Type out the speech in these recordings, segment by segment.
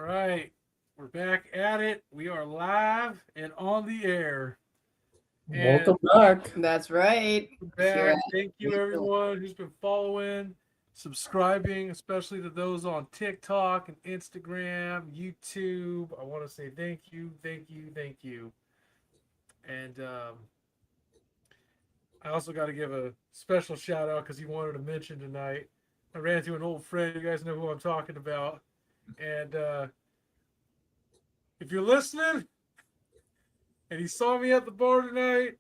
right. We're back at it. We are live and on the air. And Welcome back. That's right. Here back. at Thank you, everyone who's been following, subscribing, especially to those on TikTok and Instagram, YouTube. I want to say thank you, thank you, thank you. And I also got to give a special shout out because he wanted to mention tonight. I ran into an old friend. You guys know who I'm talking about. And if you're listening and he saw me at the bar tonight,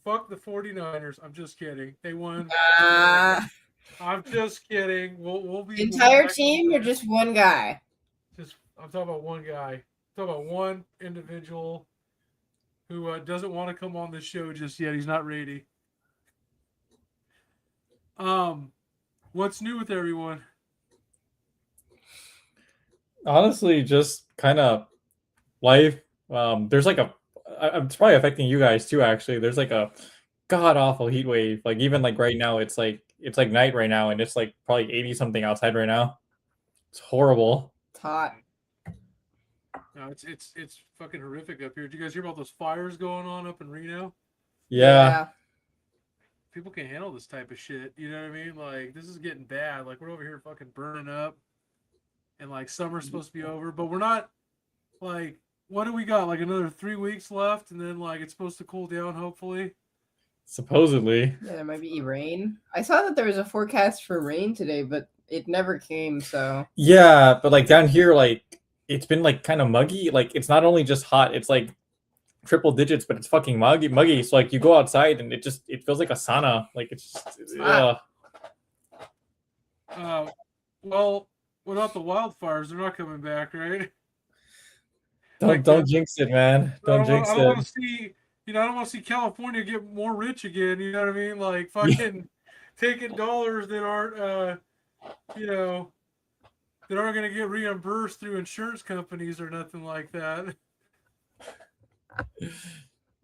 fuck the 49ers. I'm just kidding. They won. I'm just kidding. We'll be entire team or just one guy? Just I'm talking about one guy. I'm talking about one individual who doesn't want to come on this show just yet. He's not ready. What's new with everyone? Honestly, just kind of life. There's like it's probably affecting you guys too. Actually, there's like a god awful heat wave. Like even like right now, it's like night right now, and it's like probably 80 something outside right now. It's horrible. It's hot. No, it's fucking horrific up here. Did you guys hear about those fires going on up in Reno? Yeah. People can't handle this type of shit. You know what I mean? Like this is getting bad. Like we're over here fucking burning up, and like summer's supposed to be over, but we're not. Like what do we got? Like another 3 weeks left, and then like it's supposed to cool down. Hopefully. Supposedly. Yeah, there might be rain. I saw that there was a forecast for rain today, but it never came. So Yeah, but like down here, like it's been like kind of muggy. Like it's not only just hot, it's like triple digits, but it's fucking muggy. So like you go outside and it feels like a sauna. Like it's just, Well, what about the wildfires? They're not coming back, right? Don't jinx it, man. Don't jinx I don't want it. to see. I don't want to see California get more rich again. You know what I mean? Like fucking taking dollars that aren't, that aren't going to get reimbursed through insurance companies or nothing like that.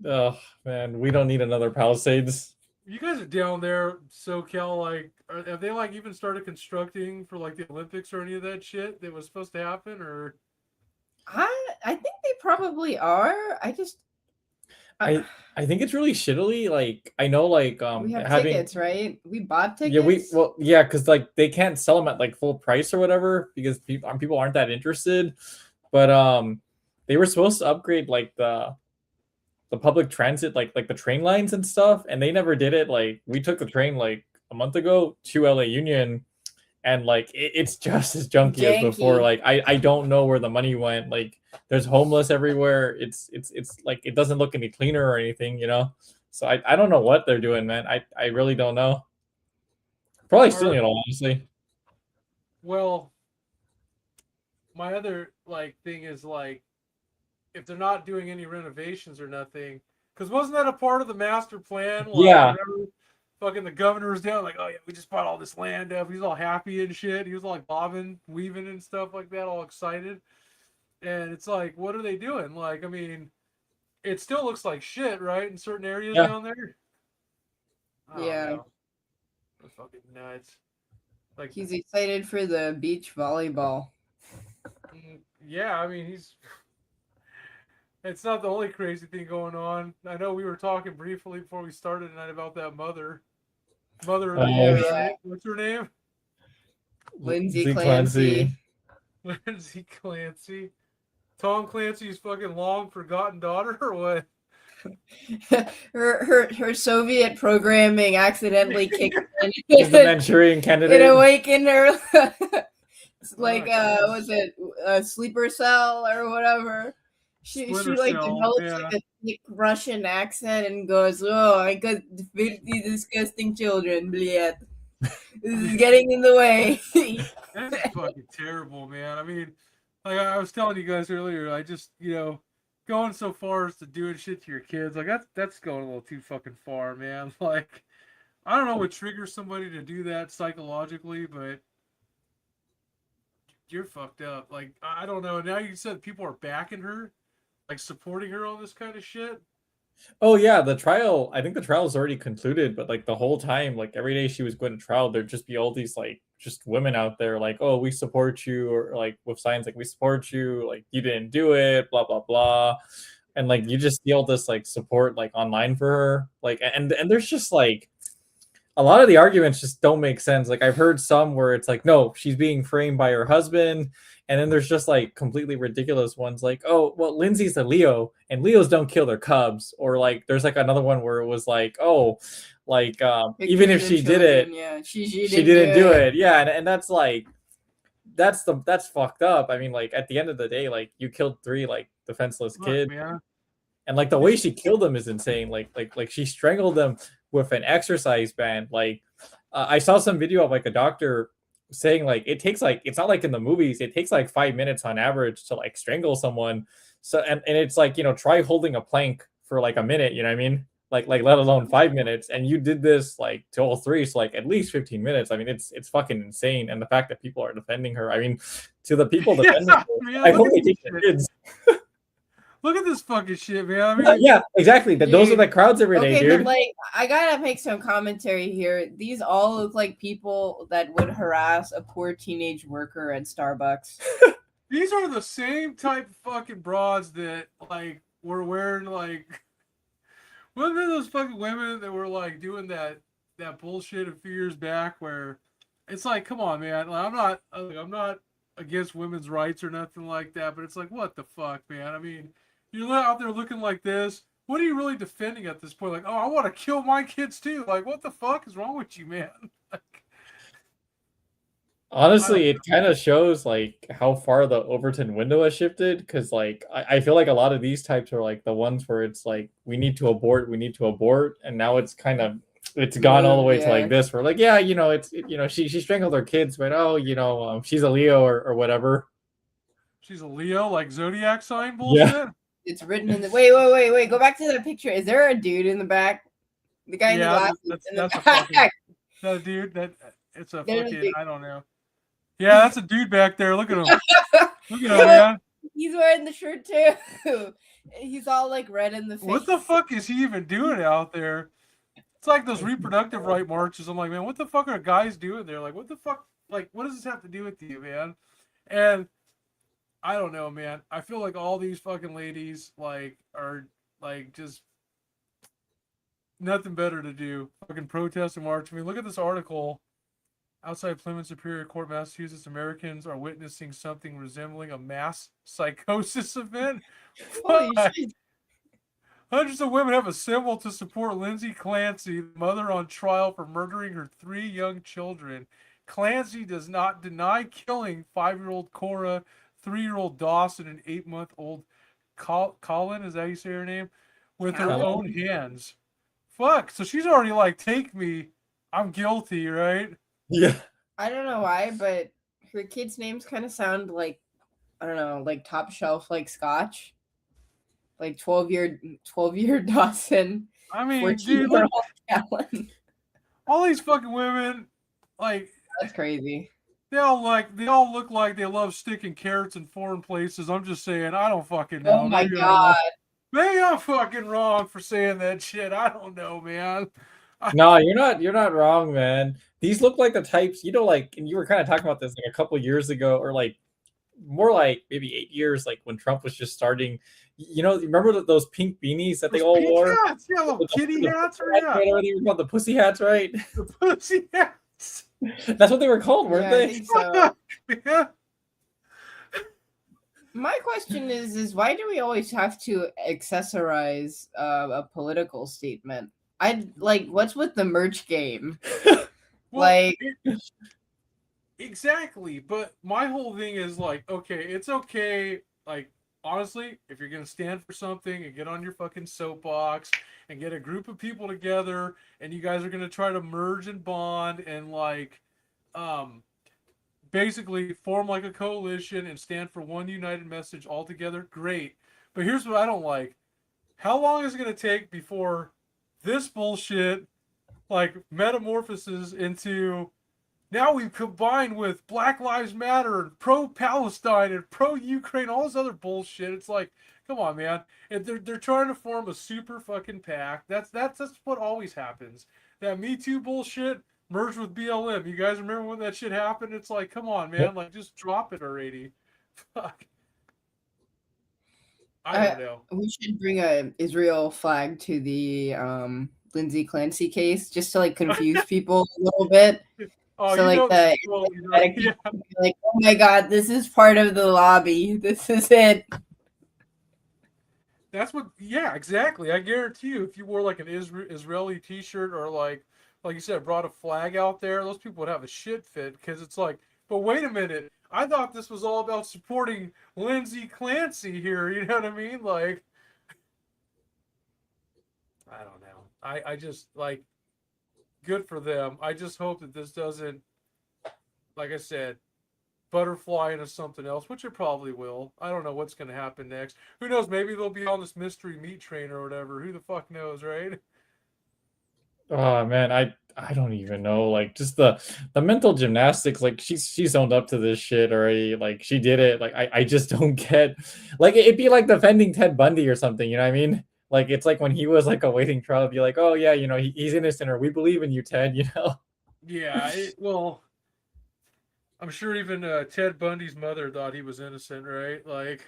Oh man, we don't need another Palisades. You guys are down there, SoCal. Like, have they like even started constructing for like the Olympics or any of that shit that was supposed to happen? Or I think they probably are. I think it's really shittily. Like I know, like we have having tickets, right? We bought tickets. because like they can't sell them at like full price or whatever because people aren't that interested. But they were supposed to upgrade like the public transit, like the train lines and stuff, and they never did it. Like we took the train like a month ago to LA Union, and like it's just as junky as before. Like I don't know where the money went. Like there's homeless everywhere. It's like it doesn't look any cleaner or anything, you know. So I don't know what they're doing, man. I really don't know. Probably stealing it all, honestly. Well, my other like thing is like if they're not doing any renovations or nothing, because wasn't that a part of the master plan? Like, Yeah. Fucking the governor was down like, oh yeah, we just bought all this land up. He's all happy and shit. He was all like bobbing, weaving and stuff like that, all excited. And it's like, what are they doing? Like, I mean, it still looks like shit, right? In certain areas down there. Yeah. They're fucking nuts. Like he's excited for the beach volleyball. Yeah, I mean it's not the only crazy thing going on. I know we were talking briefly before we started tonight about that mother of the year, right? What's her name? Lindsay Clancy. Lindsay Clancy. Tom Clancy's fucking long forgotten daughter, or what? her Soviet programming accidentally kicked in. She's the Manchurian Candidate. It awakened her. Like was it a sleeper cell or whatever? She like develops like a thick Russian accent and goes, "Oh, I got filthy, disgusting children, bleh. This is getting in the way." That's fucking terrible, man. I mean, like I was telling you guys earlier, I just going so far as to doing shit to your kids, like that's going a little too fucking far, man. Like I don't know what triggers somebody to do that psychologically, but you're fucked up. Like I don't know. Now you said people are backing her, like supporting her on this kind of shit. Oh yeah, the trial. I think the trial is already concluded, but like the whole time, like every day she was going to trial, there'd just be all these like just women out there like, oh, we support you, or like with signs like we support you, like you didn't do it, blah blah blah. And like you just see all this like support like online for her. Like and there's just like a lot of the arguments just don't make sense. Like I've heard some where it's like, no, she's being framed by her husband, and then there's just like completely ridiculous ones like, oh, well, Lindsay's a Leo, and Leos don't kill their cubs, or like there's like another one where it was like, oh, like even if she did it, yeah, she didn't do it, yeah, and that's like that's fucked up. I mean, like at the end of the day, like you killed 3 like defenseless kids. Man. And like the way she killed them is insane. Like she strangled them with an exercise band. Like I saw some video of like a doctor saying like it takes like, it's not like in the movies, it takes like 5 minutes on average to like strangle someone. So and it's like, you know, try holding a plank for like a minute, you know what I mean? Like let alone 5 minutes, and you did this like to all 3, so like at least 15 minutes. I mean, it's fucking insane. And the fact that people are defending her, I mean, to the people defending her, man, I hope they take their kids. Look at this fucking shit, man. I mean, yeah, exactly. Those are the crowds every day, dude. But like, I gotta make some commentary here. These all look like people that would harass a poor teenage worker at Starbucks. These are the same type of fucking broads that like were wearing like. Wasn't there those fucking women that were like doing that bullshit a few years back where it's like, come on, man. Like, I'm not against women's rights or nothing like that, but it's like, what the fuck, man? I mean, you're out there looking like this. What are you really defending at this point? Like, oh, I want to kill my kids too. Like, what the fuck is wrong with you, man? Honestly, it kind of shows like how far the Overton window has shifted, because like I feel like a lot of these types are like the ones where it's like we need to abort, and now it's kind of gone all the way to like this. We're like, yeah, you know, you know, she strangled her kids, but oh, you know, she's a Leo or whatever. She's a Leo, like zodiac sign bullshit. Yeah. It's written in the wait. Go back to that picture. Is there a dude in the back? The guy in the glasses. That's a fucking, that dude. It's a fucking. I don't know. Yeah, that's a dude back there. Look at him. Look at him, man. He's wearing the shirt too. He's all like red in the face. What the fuck is he even doing out there? It's like those reproductive right marches. I'm like, man, what the fuck are guys doing there? Like, what the fuck? Like, what does this have to do with you, man? And I don't know, man. I feel like all these fucking ladies like are like just nothing better to do. Fucking protest and march. I mean, look at this article. Outside Plymouth Superior Court, Massachusetts, Americans are witnessing something resembling a mass psychosis event. Hundreds of women have assembled to support Lindsay Clancy, the mother on trial for murdering her 3 young children. Clancy does not deny killing 5-year-old Cora, 3-year-old Dawson, and 8-month-old Colin, is that how you say her name? With her own hands. Fuck, so she's already like, take me, I'm guilty, right? Yeah. I don't know why, but her kids' names kind of sound like, I don't know, like top shelf, like Scotch. Like 12-year Dawson. I mean, dude, like, all these fucking women, like, that's crazy. They all look like they love sticking carrots in foreign places. I'm just saying, I don't fucking know. Oh my god. Maybe I'm fucking wrong for saying that shit. I don't know, man. No, you're not wrong, man. These look like the types, you know, like, and you were kind of talking about this like a couple years ago, or like more like maybe 8 years, like when Trump was just starting. You know, remember those pink beanies that they all wore? Hats, yeah, little kitty hats, whatever they were called, the pussy hats, right? The pussy hats. That's what they were called, weren't they? I think so. Yeah. My question is why do we always have to accessorize a political statement? What's with the merch game? Exactly. But my whole thing is like, okay, it's okay. Like, honestly, if you're going to stand for something and get on your fucking soapbox and get a group of people together and you guys are going to try to merge and bond and like, basically form like a coalition and stand for one united message all together, great. But here's what I don't like. How long is it going to take before this bullshit like metamorphoses into now we've combined with Black Lives Matter and pro-Palestine and pro-Ukraine, all this other bullshit? It's like, come on, man. If they're trying to form a super fucking PAC. That's what always happens. That Me Too bullshit, merged with BLM. You guys remember when that shit happened? It's like, come on, man, like just drop it already. Fuck. I don't know. We should bring a Israel flag to the Lindsay Clancy case just to like confuse people a little bit. Oh, So you like know the right? Yeah. like, oh my god, this is part of the lobby. This is it. That's what. Yeah, exactly. I guarantee you, if you wore like an Israeli T-shirt or like you said, brought a flag out there, those people would have a shit fit because it's like, but wait a minute, I thought this was all about supporting Lindsay Clancy here. You know what I mean? Like, I don't know. I just like, good for them. I just hope that this doesn't, like I said, butterfly into something else, which it probably will. I don't know what's going to happen next. Who knows? Maybe they'll be on this mystery meat train or whatever. Who the fuck knows, right? Oh man, I don't even know. Like just the mental gymnastics. Like she's owned up to this shit already. Like she did it. Like I just don't get. Like it'd be like defending Ted Bundy or something. You know what I mean? Like it's like when he was like awaiting trial, it'd be like, oh yeah, you know he's innocent, or we believe in you, Ted. You know? Yeah. Well, I'm sure even Ted Bundy's mother thought he was innocent, right? Like,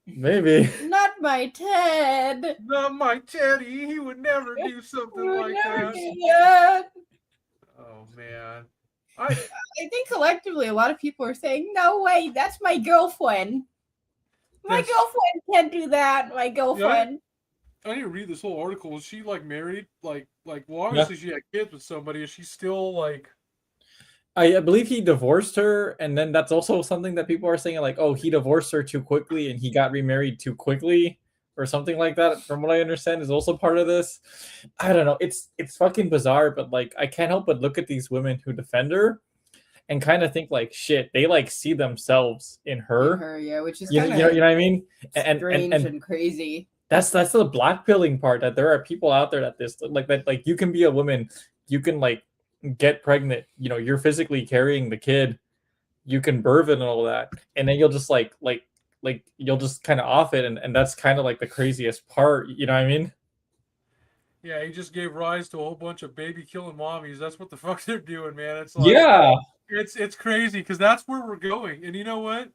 Maybe. Not my Ted. not my Teddy. He would never do something like that. Yeah. Oh man. I think collectively a lot of people are saying, no way, that's my girlfriend. My girlfriend can't do that. My girlfriend. Yeah, I need to read this whole article. Was she like married? Like well, obviously she had kids with somebody. Is she still like? I believe he divorced her, and then that's also something that people are saying, like, oh, he divorced her too quickly and he got remarried too quickly, or something like that. From what I understand, is also part of this. I don't know. It's fucking bizarre, but like, I can't help but look at these women who defend her and kind of think like, shit, they like see themselves in her. Yeah, which is you kind of know what I mean? strange and crazy. That's the blackpilling part, that there are people out there that this like that like you can be a woman, you can like get pregnant, you know, you're physically carrying the kid, you can birth it and all that, and then you'll just like you'll just kind of off it, and that's kind of like the craziest part, you know what I mean? Yeah, he just gave rise to a whole bunch of baby killing mommies. That's what the fuck they're doing, man. It's like, Yeah, it's crazy because that's where we're going. And you know what?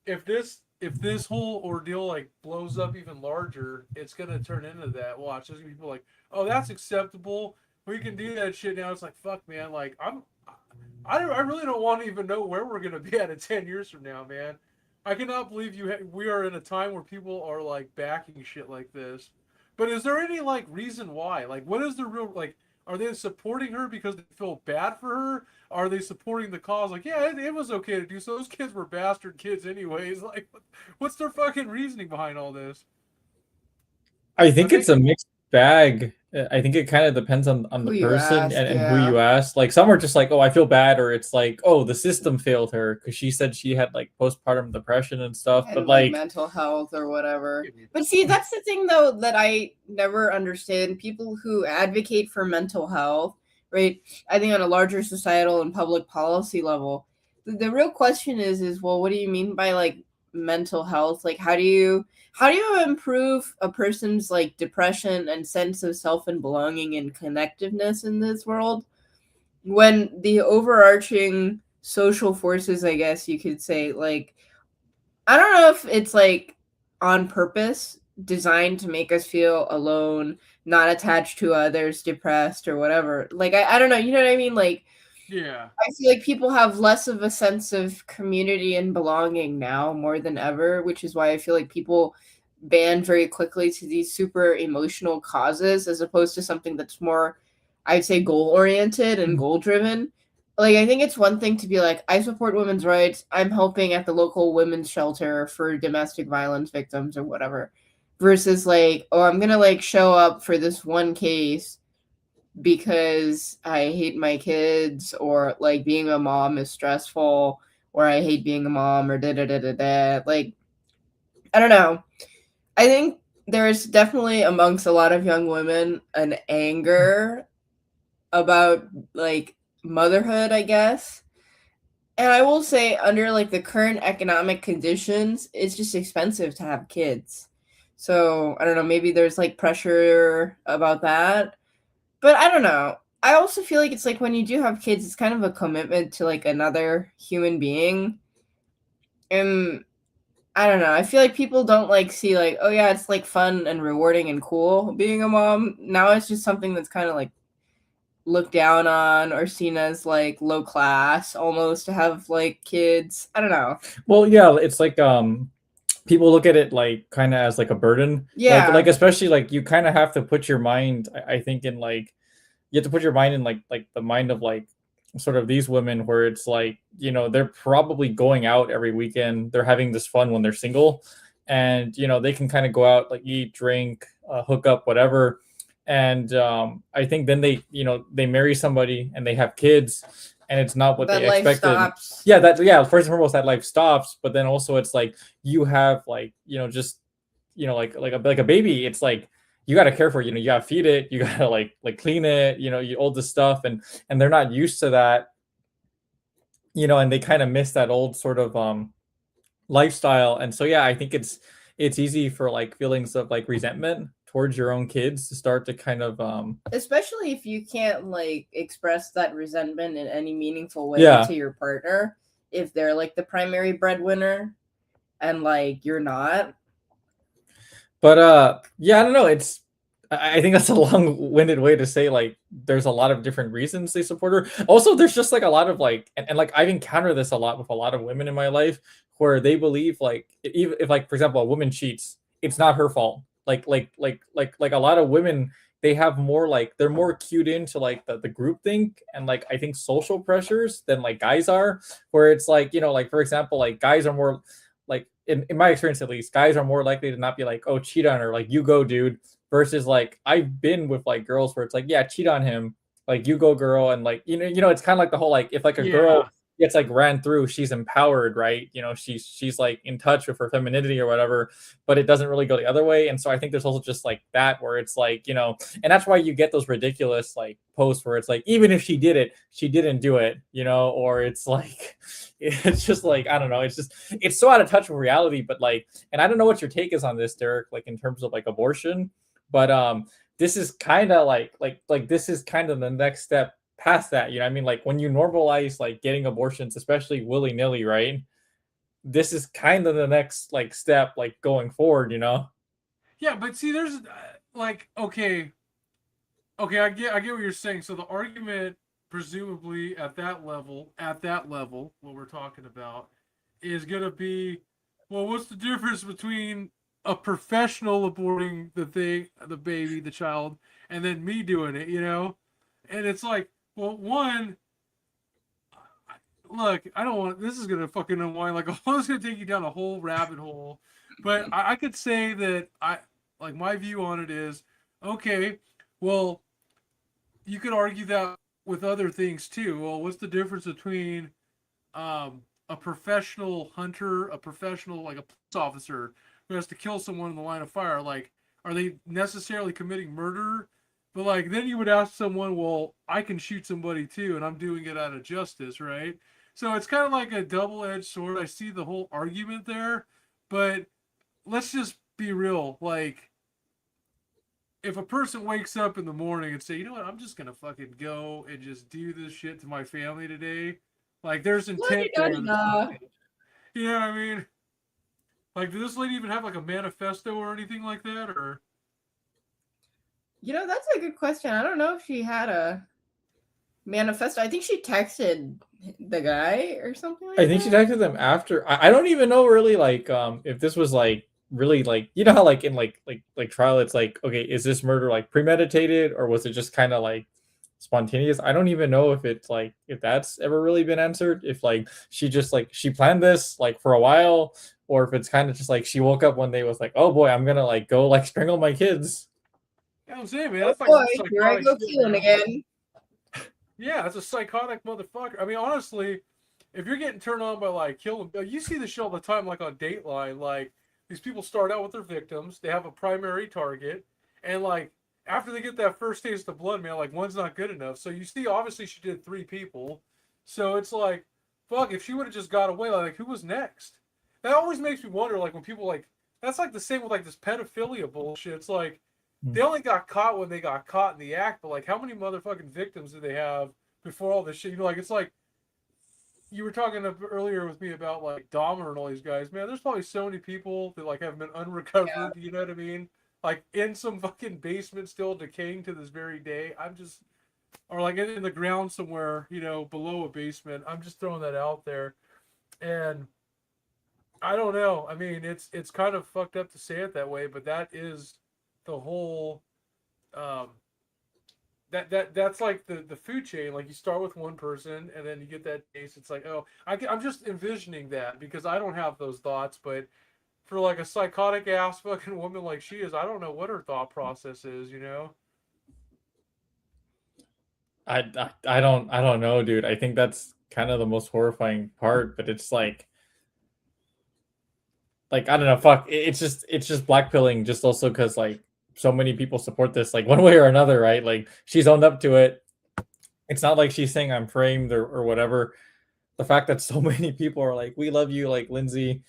If this whole ordeal like blows up even larger, it's gonna turn into that. Watch, there's gonna be people like, oh, that's acceptable. We can do that shit now. It's like, fuck, man. Like I really don't want to even know where we're gonna be at in 10 years from now, man. I cannot believe we are in a time where people are like backing shit like this. But is there any like reason why? Like, what is the real like? Are they supporting her because they feel bad for her? Are they supporting the cause? Like, yeah, it was okay to do so. Those kids were bastard kids, anyways. Like, what's their fucking reasoning behind all this? I think it's a mixed bag. I think it kind of depends on the person and who you ask. Like some are just like, oh, I feel bad, or it's like, oh, the system failed her because she said she had like postpartum depression and stuff. And but like mental health or whatever. But see, that's the thing though that I never understand. People who advocate for mental health, right? I think on a larger societal and public policy level, the real question is well, what do you mean by like mental health? Like how do you improve a person's like depression and sense of self and belonging and connectiveness in this world when the overarching social forces, I guess you could say, like, I don't know if it's like on purpose designed to make us feel alone, not attached to others, depressed or whatever. Like I don't know, you know what I mean? Like, yeah, I feel like people have less of a sense of community and belonging now more than ever, which is why I feel like people band very quickly to these super emotional causes as opposed to something that's more, I'd say, goal oriented and goal driven. Like, I think it's one thing to be like, I support women's rights. I'm helping at the local women's shelter for domestic violence victims or whatever, versus like, oh, I'm going to like show up for this one case because I hate my kids, or like being a mom is stressful, or I hate being a mom, or da da da da da. Like, I don't know. I think there's definitely amongst a lot of young women an anger about like motherhood, I guess. And I will say, under like the current economic conditions, it's just expensive to have kids. So I don't know, maybe there's like pressure about that. But I don't know. I also feel like it's like when you do have kids, it's kind of a commitment to like another human being. And I don't know. I feel like people don't like see like, oh yeah, it's like fun and rewarding and cool being a mom. Now it's just something that's kind of like looked down on or seen as like low class almost to have like kids. I don't know. Well, yeah, it's like people look at it like kind of as like a burden. Yeah. Like especially like you kind of have to put your mind, I think, in like you have to put your mind in like the mind of like sort of these women where it's like, you know, they're probably going out every weekend, they're having this fun when they're single, and you know they can kind of go out, like eat, drink, hook up, whatever. And I think then they, you know, they marry somebody and they have kids, and it's not what That they life expected. stops. Yeah, that, yeah, first and foremost that life stops, but then also it's like you have like, you know, just, you know, like a baby, it's like you got to care for it, you know, you got to feed it, you got to like clean it, you know, you all this stuff, and they're not used to that, you know, and they kind of miss that old sort of lifestyle. And so yeah, I think it's easy for like feelings of like resentment towards your own kids to start to kind of Especially if you can't like express that resentment in any meaningful way Yeah. to your partner if they're like the primary breadwinner and like you're not. But yeah, I don't know, it's I think that's a long-winded way to say like there's a lot of different reasons they support her. Also, there's just like a lot of like, and like I've encountered this a lot with a lot of women in my life where they believe like even if like for example a woman cheats, it's not her fault. Like a lot of women, they have more like they're more cued into like the group think and like I think social pressures than like guys are, where it's like, you know, like for example, like guys are more like in my experience at least, guys are more likely to not be like, oh, cheat on her, like you go, dude, versus like I've been with like girls where it's like, yeah, cheat on him, like you go, girl, and like you know, it's kind of like the whole like if like a girl gets like ran through, she's empowered, right? You know, she's like in touch with her femininity or whatever, but it doesn't really go the other way. And so I think there's also just like that where it's like, you know, and that's why you get those ridiculous like posts where it's like even if she did it, she didn't do it, you know, or it's like it's just like I don't know, it's just it's so out of touch with reality. But like, and I don't know what your take is on this, Derek, like in terms of like abortion, but this is kind of like this is kind of the next step past that, you know what I mean? Like when you normalize like getting abortions, especially willy-nilly, right? This is kind of the next like step like going forward, you know? Yeah, but see, there's like okay, I get what you're saying. So the argument, presumably at that level, what we're talking about, is gonna be, well, what's the difference between a professional aborting the baby, the child, and then me doing it, you know? And it's like, well, one, look, I don't want this is gonna fucking unwind like I was gonna take you down a whole rabbit hole, but I could say that I like my view on it is okay. Well, you could argue that with other things too. Well, what's the difference between a professional hunter, a professional like a police officer who has to kill someone in the line of fire? Like, are they necessarily committing murder? But like, then you would ask someone, well, I can shoot somebody too, and I'm doing it out of justice, right? So it's kind of like a double-edged sword. I see the whole argument there, but let's just be real. Like, if a person wakes up in the morning and say, you know what, I'm just gonna fucking go and just do this shit to my family today, like there's intent there. You know what I mean? Like, did this lady even have like a manifesto or anything like that, or? You know, that's a good question. I don't know if she had a manifesto. I think she texted the guy or something like that. I think she texted them after. I don't even know really like if this was like really like, you know how like in like trial it's like, okay, is this murder like premeditated or was it just kind of like spontaneous? I don't even know if it's like if that's ever really been answered, if like she just like she planned this like for a while, or if it's kind of just like she woke up one day was like, oh boy, I'm gonna like go like strangle my kids. Yeah, I'm saying, man, Oh that's like boy, here I go shit, killing again. Yeah, it's a psychotic motherfucker. I mean, honestly, if you're getting turned on by like killing, you see the show all the time, like on Dateline. Like these people start out with their victims, they have a primary target, and like after they get that first taste of blood, man, like one's not good enough. So you see, obviously she did 3 people, so it's like, fuck, if she would have just got away, like who was next? That always makes me wonder, like when people like that's like the same with like this pedophilia bullshit. It's like they only got caught when they got caught in the act, but like how many motherfucking victims do they have before all this shit? You know, like it's like you were talking earlier with me about like Dahmer and all these guys. Man, there's probably so many people that like have been unrecovered. You know what I mean? Like in some fucking basement, still decaying to this very day. I'm just, or like in the ground somewhere, you know, below a basement. I'm just throwing that out there, and I don't know. I mean, it's kind of fucked up to say it that way, but that is the whole. Um, that's like the food chain. Like you start with one person, and then you get that taste. It's like, oh, I'm just envisioning that because I don't have those thoughts, but for like a psychotic ass fucking woman like she is, I don't know what her thought process is. You know? I don't know, dude. I think that's kind of the most horrifying part, but it's like I don't know, fuck. It's just blackpilling, just also because like so many people support this, like one way or another, right? Like she's owned up to it. It's not like she's saying I'm framed or whatever. The fact that so many people are like, "We love you," like Lindsay,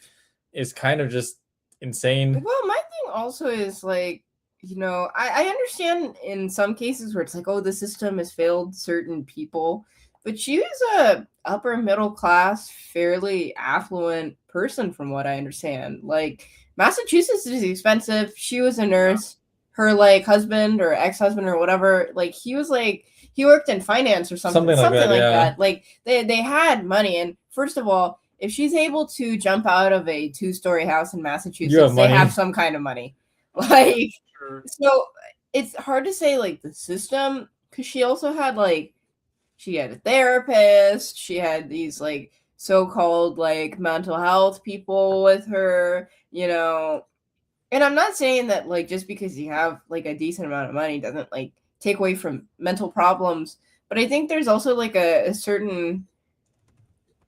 is kind of just insane. Well, my thing also is like, you know, I understand in some cases where it's like, oh, the system has failed certain people, but she was a upper middle class, fairly affluent person, from what I understand. Like Massachusetts is expensive. She was a nurse. Her like husband or ex-husband or whatever, like he was like he worked in finance or something like that, yeah. that. Like they had money, and first of all, if she's able to jump out of a 2-story house in Massachusetts, they have some kind of money. Like, so it's hard to say like the system, because she also had like she had a therapist, she had these like so-called like mental health people with her, you know. And I'm not saying that like just because you have like a decent amount of money doesn't like take away from mental problems, but I think there's also like a certain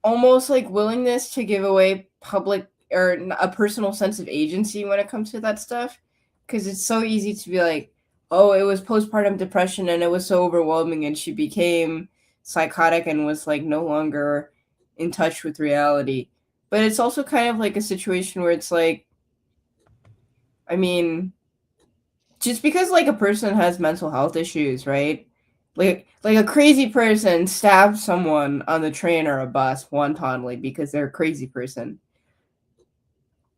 almost like willingness to give away public or a personal sense of agency when it comes to that stuff, because it's so easy to be like, oh, it was postpartum depression and it was so overwhelming and she became psychotic and was like no longer in touch with reality. But it's also kind of like a situation where it's like, I mean, just because like a person has mental health issues, right? Like a crazy person stabs someone on the train or a bus wantonly because they're a crazy person.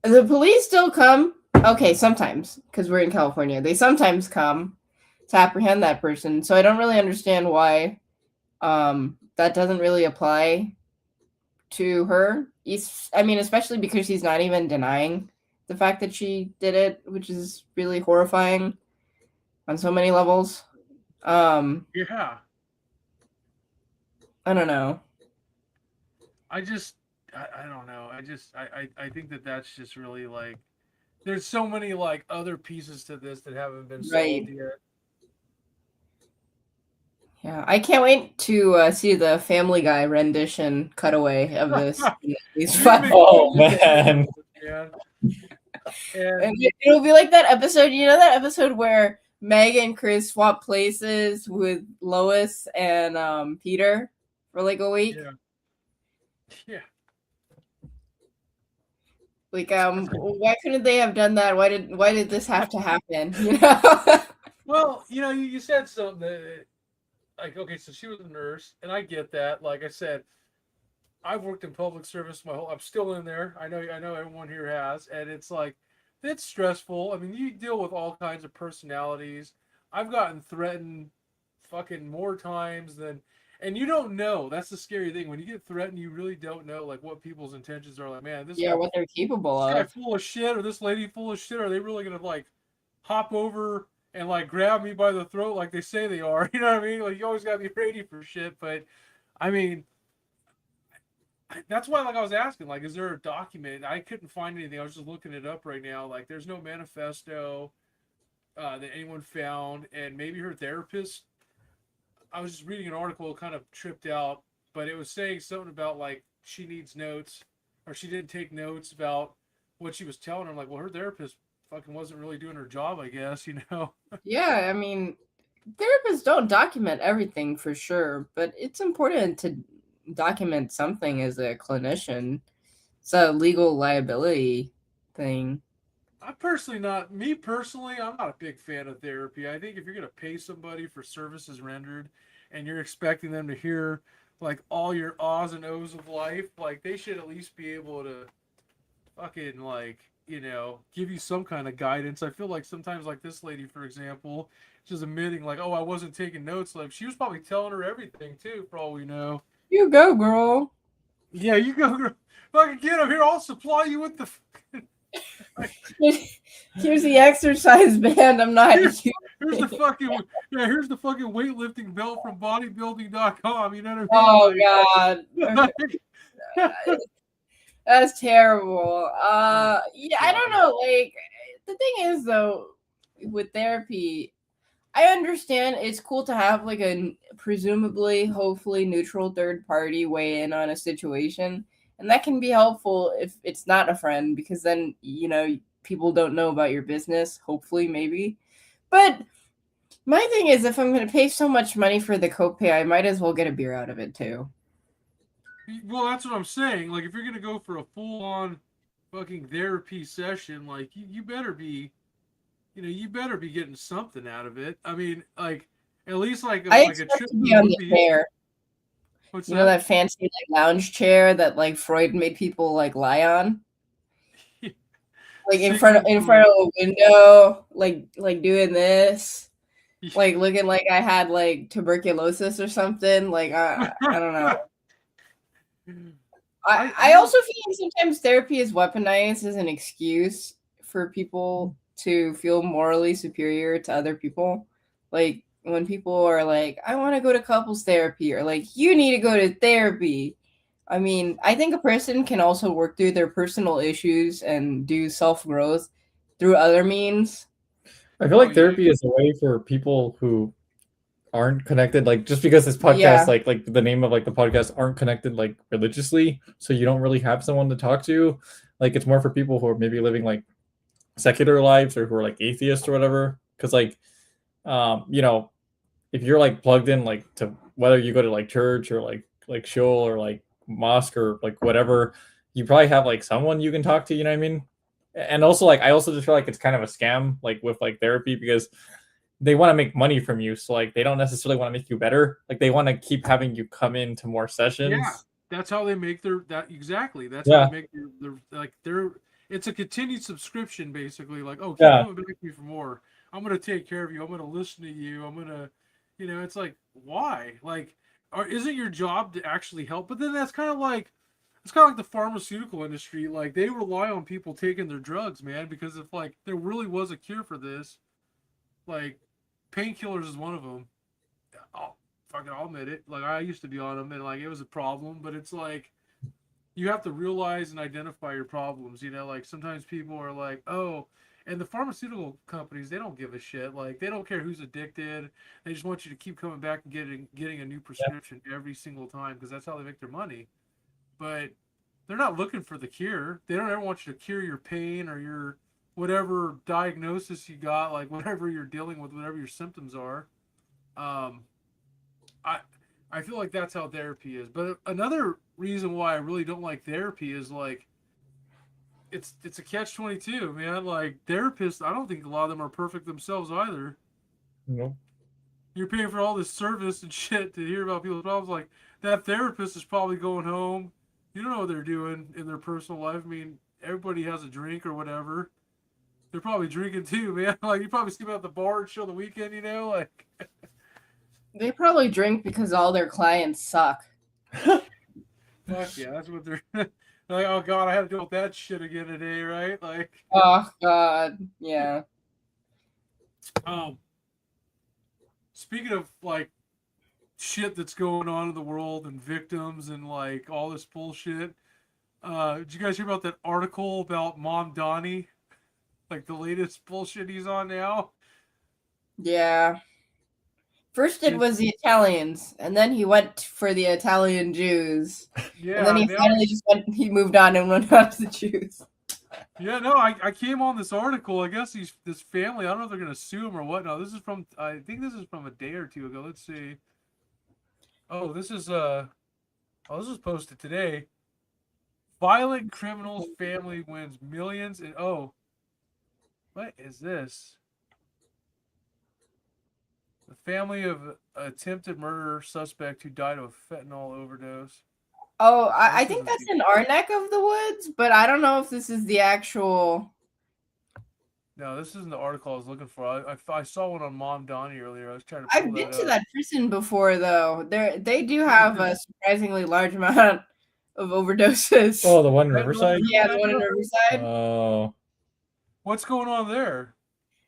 The police still come. Okay, sometimes, because we're in California. They sometimes come to apprehend that person. So I don't really understand why that doesn't really apply to her. I mean, especially because she's not even denying the fact that she did it, which is really horrifying on so many levels. Yeah. I don't know. I don't know. I think that's just really like there's so many like other pieces to this that haven't been solved yet. Yeah, I can't wait to see the Family Guy rendition cutaway of this. Oh man. And it'll be like that episode. You know that episode where Meg and Chris swap places with Lois and Peter for like a week? Yeah. Like, why couldn't they have done that? Why did this have to happen? You know? Well, you know, you said something that, like, okay, so she was a nurse, and I get that. Like I said, I've worked in public service I'm still in there. I know everyone here has, and it's like, it's stressful. I mean, you deal with all kinds of personalities. I've gotten threatened fucking more times than, and you don't know. That's the scary thing. When you get threatened, you really don't know like what people's intentions are. Like, man, this guy, what they're capable of. This guy full of shit, or this lady full of shit. Are they really gonna like hop over and like grab me by the throat like they say they are? You know what I mean? Like you always gotta be ready for shit. But I mean, that's why like I was asking, like, is there a document? I couldn't find anything. I was just looking it up right now. Like, there's no manifesto that anyone found, and maybe her therapist. I was just reading an article, kind of tripped out, but it was saying something about like she needs notes, or she didn't take notes about what she was telling her. I'm like, well, her therapist fucking wasn't really doing her job, I guess, you know? Yeah, I mean, therapists don't document everything for sure, but it's important to document something as a clinician. It's a legal liability thing. I'm not a big fan of therapy. I think if you're gonna pay somebody for services rendered, and you're expecting them to hear like all your ahs and ohs of life, like they should at least be able to fucking like give you some kind of guidance. I feel like sometimes like this lady, for example, she's admitting like, oh, I wasn't taking notes. Like she was probably telling her everything too, for all we know. You go, girl. Yeah, you go, girl. Fucking get up here. I'll supply you with the. Here's the exercise band. I'm not. Here's the fucking Here's the fucking weightlifting belt from bodybuilding.com. You know what I mean? Oh God. That's terrible. Yeah, I don't know. Like, the thing is, though, with therapy, I understand it's cool to have like a presumably, hopefully neutral third party weigh in on a situation, and that can be helpful if it's not a friend, because then people don't know about your business. Hopefully, maybe, but my thing is, if I'm going to pay so much money for the copay, I might as well get a beer out of it too. Well, that's what I'm saying. Like, if you're gonna go for a full-on fucking therapy session, like you better be, you better be getting something out of it. I mean, like at least like I a expect trip to be on the chair. What's You know that fancy like lounge chair that like Freud made people like lie on? Like in front of a window, like doing this, like looking like I had like tuberculosis or something. Like I don't know. I also feel like sometimes therapy is weaponized as an excuse for people to feel morally superior to other people. Like when people are like, I want to go to couples therapy, or like, you need to go to therapy. I mean, I think a person can also work through their personal issues and do self-growth through other means. I feel like therapy is a way for people who aren't connected, like just because this podcast, like the name of like the podcast, aren't connected like religiously, so you don't really have someone to talk to. Like it's more for people who are maybe living like secular lives or who are like atheists or whatever. Because like, if you're like plugged in like to whether you go to like church or like shul or like mosque or like whatever, you probably have like someone you can talk to. You know what I mean? And also like I also just feel like it's kind of a scam like with like therapy, because they want to make money from you, so like they don't necessarily want to make you better. Like they want to keep having you come into more sessions. Yeah, that's how they make exactly. That's how they make their it's a continued subscription basically. Like, oh, keep coming back to me for more. I'm gonna take care of you. I'm gonna listen to you. I'm gonna, it's like, why? Like, isn't your job to actually help? But then that's kind of like the pharmaceutical industry. Like they rely on people taking their drugs, man, because if like there really was a cure for this, like painkillers is one of them. I'll admit it. Like I used to be on them, and like it was a problem. But it's like you have to realize and identify your problems. Like sometimes people are like, oh, and the pharmaceutical companies, they don't give a shit. Like they don't care who's addicted. They just want you to keep coming back and getting a new prescription every single time, because that's how they make their money. But they're not looking for the cure. They don't ever want you to cure your pain or your whatever diagnosis you got, like whatever you're dealing with, whatever your symptoms are. I feel like that's how therapy is. But another reason why I really don't like therapy is like it's a catch-22, man. Like therapists, I don't think a lot of them are perfect themselves either. No. You're paying for all this service and shit to hear about people's problems. Like that therapist is probably going home. You don't know what they're doing in their personal life. I mean, everybody has a drink or whatever. They're probably drinking too, man. Like you probably see them at the bar and chill the weekend, like. They probably drink because all their clients suck. Fuck yeah, that's what they're like. Oh god, I had to deal with that shit again today, right? Like. Oh god, yeah. Speaking of like shit that's going on in the world and victims and like all this bullshit, did you guys hear about that article about Mom Donnie? Like the latest bullshit he's on now? Yeah. First it was the Italians, and then he went for the Italian Jews. Yeah. And then he finally he moved on and went on to the Jews. Yeah, no, I came on this article. I guess this family, I don't know if they're gonna sue him or what. No, I think this is from a day or two ago. Let's see. Oh, this is posted today. Violent criminal's family wins millions and What is this? The family of attempted murder suspect who died of fentanyl overdose. Oh, I think that's in our neck of the woods, but I don't know if this is the actual. No, this isn't the article I was looking for. I saw one on Mom Donnie earlier. I was trying to. I've been to that prison before, though. They do have a surprisingly large amount of overdoses. Oh, the one in Riverside? Yeah, the one in Riverside. Oh. What's going on there?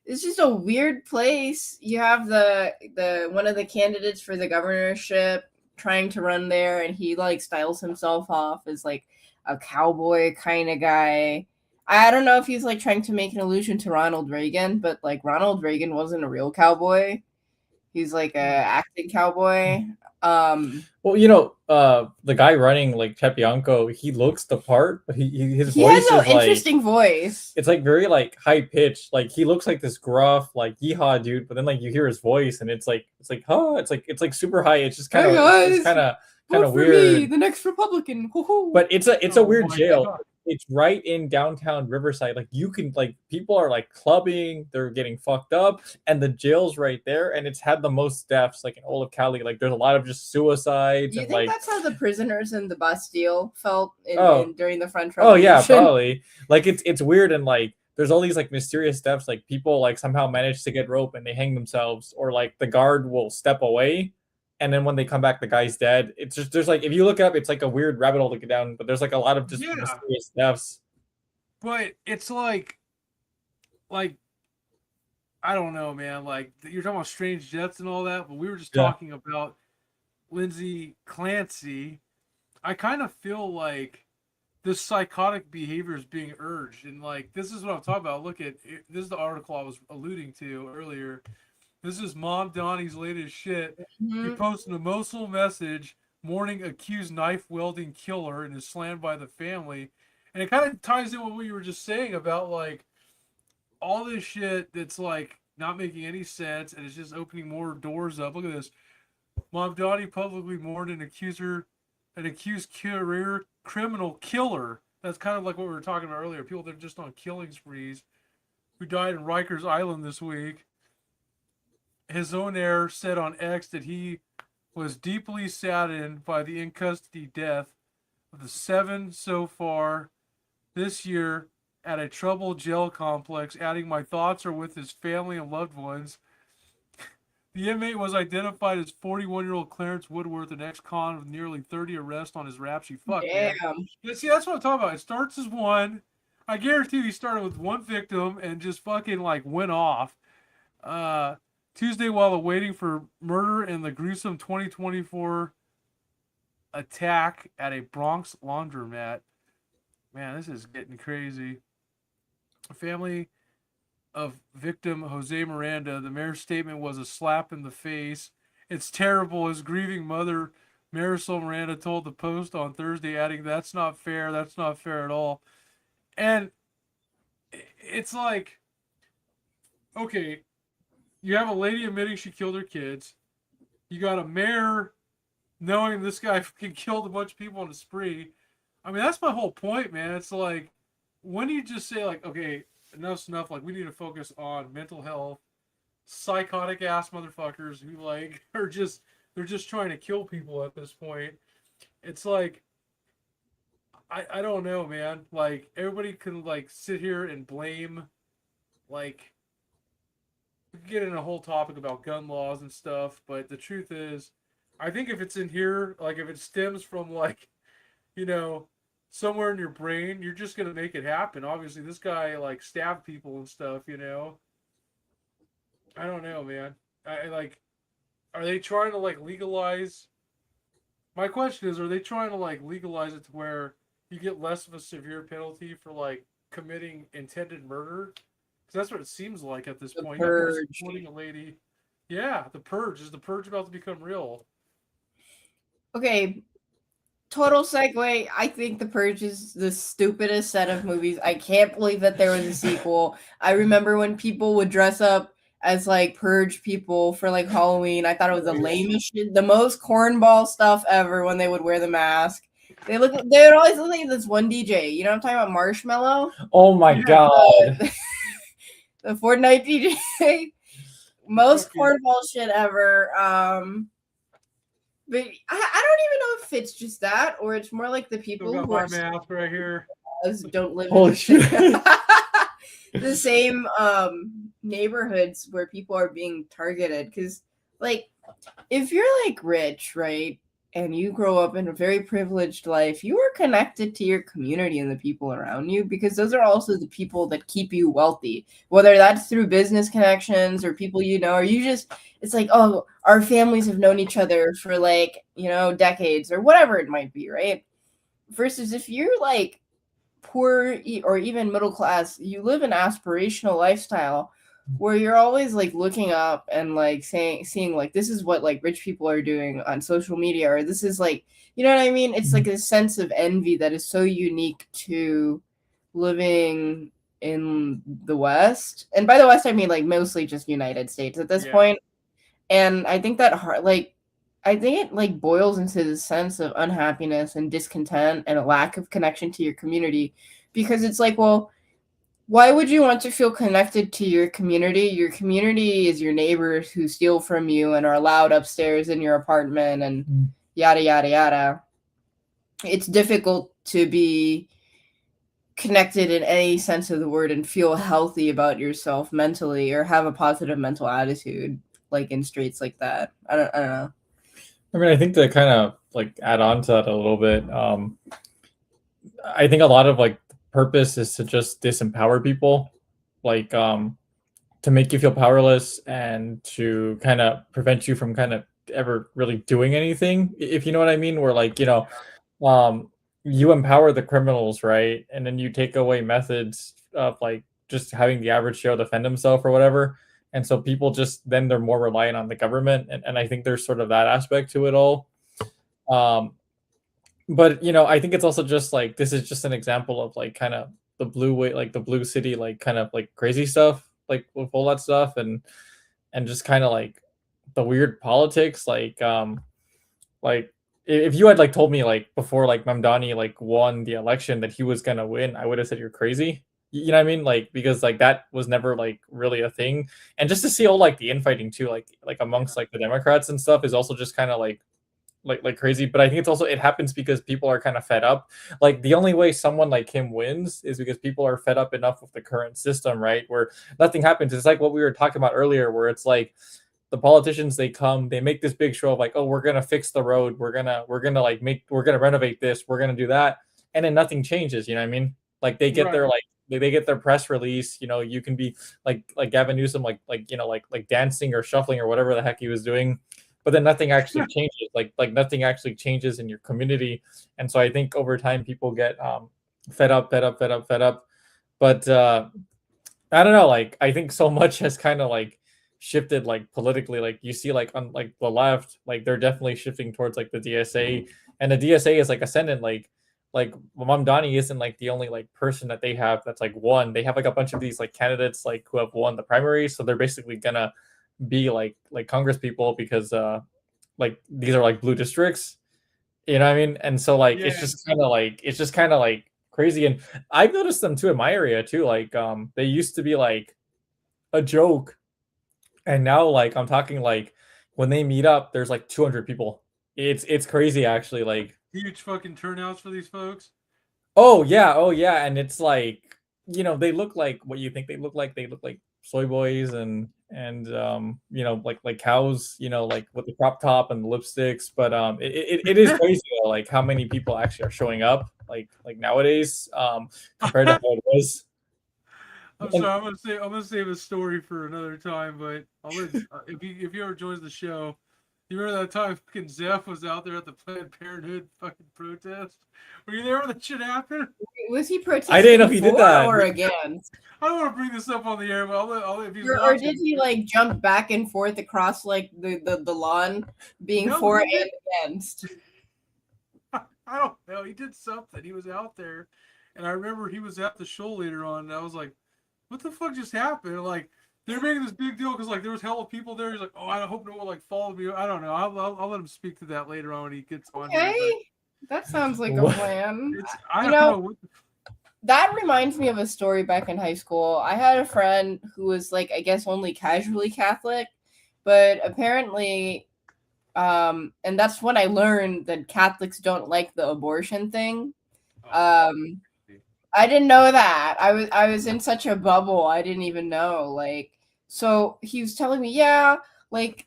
It's just a weird place. You have the one of the candidates for the governorship trying to run there, and he like styles himself off as like a cowboy kind of guy. I don't know if he's like trying to make an allusion to Ronald Reagan, but like Ronald Reagan wasn't a real cowboy. He's like a acting cowboy. Well, you know, the guy running like Tepianco, he looks the part, but his voice has an is like interesting voice. It's like very like high pitched. Like he looks like this gruff, like yeehaw dude, but then like you hear his voice and it's like it's like super high. It's just kind of weird. Me, the next Republican. Woo-hoo. But it's a weird jail. God. It's right in downtown Riverside. Like you can like people are like clubbing, they're getting fucked up, and the jail's right there, and it's had the most deaths like in all of Cali. Like there's a lot of just suicides. Do you and, think like, that's how the prisoners in the Bastille felt during the French Revolution? Oh yeah, probably. Like it's weird and like there's all these like mysterious deaths. Like people like somehow manage to get rope and they hang themselves, or like the guard will step away. And then when they come back, the guy's dead. It's just there's like if you look it up, it's like a weird rabbit hole to get down. But there's like a lot of just mysterious deaths. But it's like I don't know, man. Like you're talking about strange deaths and all that, but we were just talking about Lindsay Clancy. I kind of feel like this psychotic behavior is being urged, and like this is what I'm talking about. Look at this is the article I was alluding to earlier. This is Mom Donnie's latest shit. Mm-hmm. He posted an emotional message mourning accused knife-wielding killer and is slammed by the family. And it kind of ties in with what you were just saying about like all this shit that's like not making any sense and it's just opening more doors up. Look at this. Mom Donnie publicly mourned an accused career criminal killer. That's kind of like what we were talking about earlier. People that are just on killing sprees who died in Rikers Island this week. His own heir said on X that he was deeply saddened by the in-custody death of the 7 so far this year at a troubled jail complex, adding, "My thoughts are with his family and loved ones." The inmate was identified as 41-year-old Clarence Woodworth, an ex-con with nearly 30 arrests on his rap sheet. Fuck, damn. Man. See, that's what I'm talking about. It starts as one. I guarantee he started with one victim and just fucking like went off. Tuesday, while awaiting for murder in the gruesome 2024 attack at a Bronx laundromat. Man, this is getting crazy. A family of victim Jose Miranda, the mayor's statement was a slap in the face. "It's terrible," his grieving mother, Marisol Miranda, told the Post on Thursday, adding, "That's not fair. That's not fair at all." And it's like, okay, you have a lady admitting she killed her kids. You got a mayor knowing this guy fucking killed a bunch of people on a spree. I mean, that's my whole point, man. It's like, when do you just say, like, okay, enough's enough. Like, we need to focus on mental health, psychotic ass motherfuckers who like they're just trying to kill people at this point. It's like, I don't know, man. Like, everybody can like sit here and blame, like, we could get in a whole topic about gun laws and stuff, but the truth is, I think if it's in here, like if it stems from like, you know, somewhere in your brain, you're just gonna make it happen. Obviously, this guy like stabbed people and stuff, you know. I don't know, man. I like, are they trying to like legalize? My question is, are they trying to like legalize it to where you get less of a severe penalty for like committing intended murder? Because that's what it seems like at this point. Purge. You're supporting a lady. Yeah, the purge. Is the purge about to become real? Okay, total segue. I think The Purge is the stupidest set of movies. I can't believe that there was a sequel. I remember when people would dress up as like purge people for like Halloween. I thought it was the lamest shit, the most cornball stuff ever when they would wear the mask. They would always look like this one DJ. You know what I'm talking about? Marshmallow. Oh my god. The Fortnite DJ. Most cornball shit ever. But I don't even know if it's just that or it's more like the people who are math right here don't live Holy shit. the same neighborhoods where people are being targeted. Because like if you're like rich, right, and you grow up in a very privileged life, you are connected to your community and the people around you because those are also the people that keep you wealthy, whether that's through business connections or people you know, or you just, it's like, oh, our families have known each other for like, you know, decades or whatever it might be, right? Versus if you're like poor or even middle class, you live an aspirational lifestyle where you're always like looking up and like seeing like this is what like rich people are doing on social media, or this is like, you know what I mean? It's like a sense of envy that is so unique to living in the West. And by the West, I mean like mostly just United States at this point. And I think that I think it like boils into the sense of unhappiness and discontent and a lack of connection to your community, because it's like, well, why would you want to feel connected to your community? Your community is your neighbors who steal from you and are loud upstairs in your apartment and yada, yada, yada. It's difficult to be connected in any sense of the word and feel healthy about yourself mentally or have a positive mental attitude like in streets like that. I don't know. I mean, I think to kind of like add on to that a little bit, I think a lot of like purpose is to just disempower people, like to make you feel powerless and to kind of prevent you from kind of ever really doing anything, if you know what I mean. Where like, you know, you empower the criminals, right? And then you take away methods of like just having the average Joe defend himself or whatever. And so people just then they're more reliant on the government. And I think there's sort of that aspect to it all. But you know, I think it's also just like this is just an example of like kind of the blue way, like the blue city, like kind of like crazy stuff, like with all that stuff and just kind of like the weird politics, like if you had like told me like before like Mamdani like won the election that he was gonna win, I would have said you're crazy. You know what I mean? Like because like that was never like really a thing. And just to see all like the infighting too, like amongst like the Democrats and stuff is also just kind of like crazy. But I think it's also it happens because people are kind of fed up. Like the only way someone like him wins is because people are fed up enough with the current system, right? Where nothing happens. It's like what we were talking about earlier, where it's like the politicians, they come, they make this big show of like, oh, we're gonna fix the road, we're gonna renovate this, we're gonna do that, and then nothing changes. You know what I mean? Like they get their like they get their press release. You know, you can be like Gavin Newsom, like you know, like dancing or shuffling or whatever the heck he was doing, but then nothing actually changes. Like nothing actually changes in your community. And so I think over time people get fed up. But I don't know. Like I think so much has kind of like shifted like politically. Like you see like on like the left, like they're definitely shifting towards like the DSA, and the DSA is like ascendant. Like Mamdani isn't like the only like person that they have that's like won. They have like a bunch of these like candidates like who have won the primary, so they're basically gonna be like Congress people because like these are like blue districts, you know what I mean? And so like it's just kind of like crazy. And I've noticed them too in my area too. Like they used to be like a joke, and now like I'm talking like when they meet up there's like 200 people. It's crazy actually. Like huge fucking turnouts for these folks. Oh yeah, and it's like, you know, they look like what you think they look like. They look like soy boys and you know, like cows, you know, like with the crop top and the lipsticks. But it is crazy though, like how many people actually are showing up like nowadays compared to how it was. I'm sorry, I'm gonna save a story for another time, but I'll let if you ever joins the show. You remember that time fucking Zeph was out there at the Planned Parenthood fucking protest? Were you there when that shit happened? Was he protesting? I didn't know he did that. Or against? I don't want to bring this up on the air, but I'll if he's or did he like jump back and forth across like the lawn, being for and against? I don't know. He did something. He was out there, and I remember he was at the show later on, and I was like, "What the fuck just happened?" And like. They're making this big deal because like there was hella people there. He's like, "Oh, I hope no one like followed me." I don't know. I'll let him speak to that later on when he gets on. Okay, that sounds like a plan. I don't know. That reminds me of a story back in high school. I had a friend who was like, I guess, only casually Catholic, but apparently, and that's when I learned that Catholics don't like the abortion thing. Oh, I didn't know that. I was in such a bubble. I didn't even know. Like, so he was telling me, yeah, like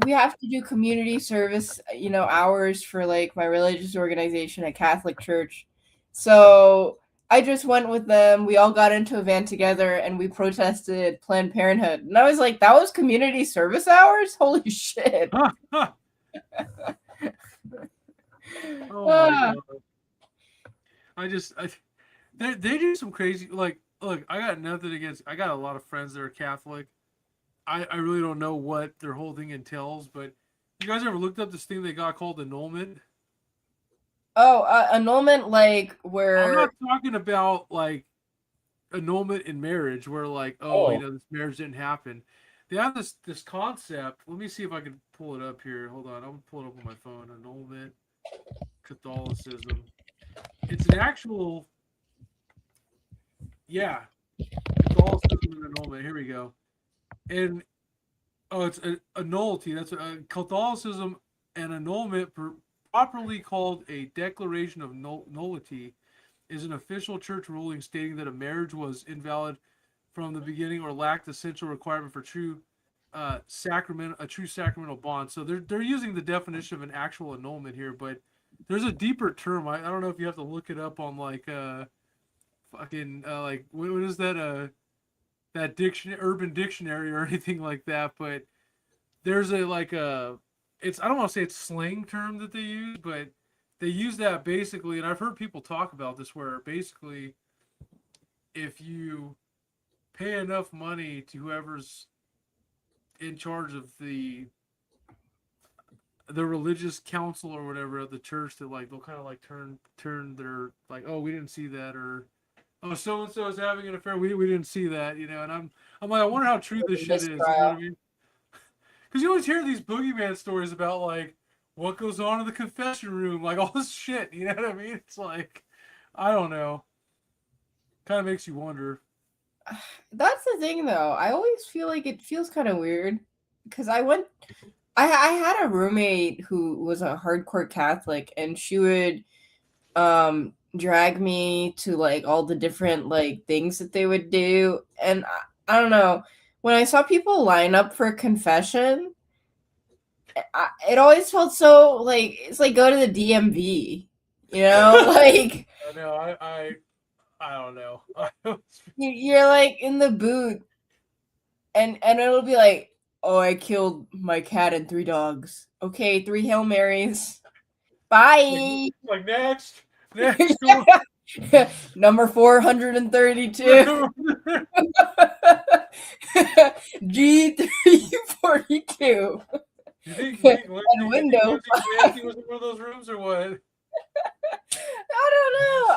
we have to do community service, hours for like my religious organization at Catholic Church. So I just went with them. We all got into a van together and we protested Planned Parenthood. And I was like, that was community service hours? Holy shit. oh my Ah. god! They do some crazy like. Look, I got nothing against. I got a lot of friends that are Catholic. I really don't know what their whole thing entails, but you guys ever looked up this thing they got called annulment? Oh, annulment, like I'm where. not talking about like annulment in marriage, where like, oh, Oh, this marriage didn't happen. They have this concept. Let me see if I can pull it up here. Hold on, I'm gonna pull it up on my phone. Annulment, Catholicism. It's an actual, yeah, Catholicism and annulment. Here we go. And it's a nullity. That's Catholicism and annulment, properly called a declaration of nullity, is an official church ruling stating that a marriage was invalid from the beginning or lacked essential requirement for true a true sacramental bond. So they're using the definition of an actual annulment here, but there's a deeper term. I don't know if you have to look it up on like fucking like what is that dictionary, urban dictionary or anything like that, but there's a like a it's I don't want to say it's slang term that they use, but they use that basically, and I've heard people talk about this where basically if you pay enough money to whoever's in charge of the religious council or whatever of the church, that like they'll kind of like turn their like, oh, we didn't see that, or oh, so and so is having an affair, we didn't see that, and I'm like, I wonder how true this shit is, you know what I mean? Because you always hear these boogeyman stories about like what goes on in the confession room, like all this shit. You know what I mean? It's like, I don't know. Kind of makes you wonder. That's the thing, though. I always feel like it feels kind of weird because I had a roommate who was a hardcore Catholic, and she would drag me to like all the different like things that they would do, and I don't know. When I saw people line up for confession, it always felt so like it's like go to the DMV, like I know. I don't know. you're like in the booth, and it'll be like, oh, I killed my cat and 3 dogs. Okay, 3 Hail Marys. Bye. Like next. Number 432. G342. You think And window. Lindsay was in one of those rooms or what? I don't know.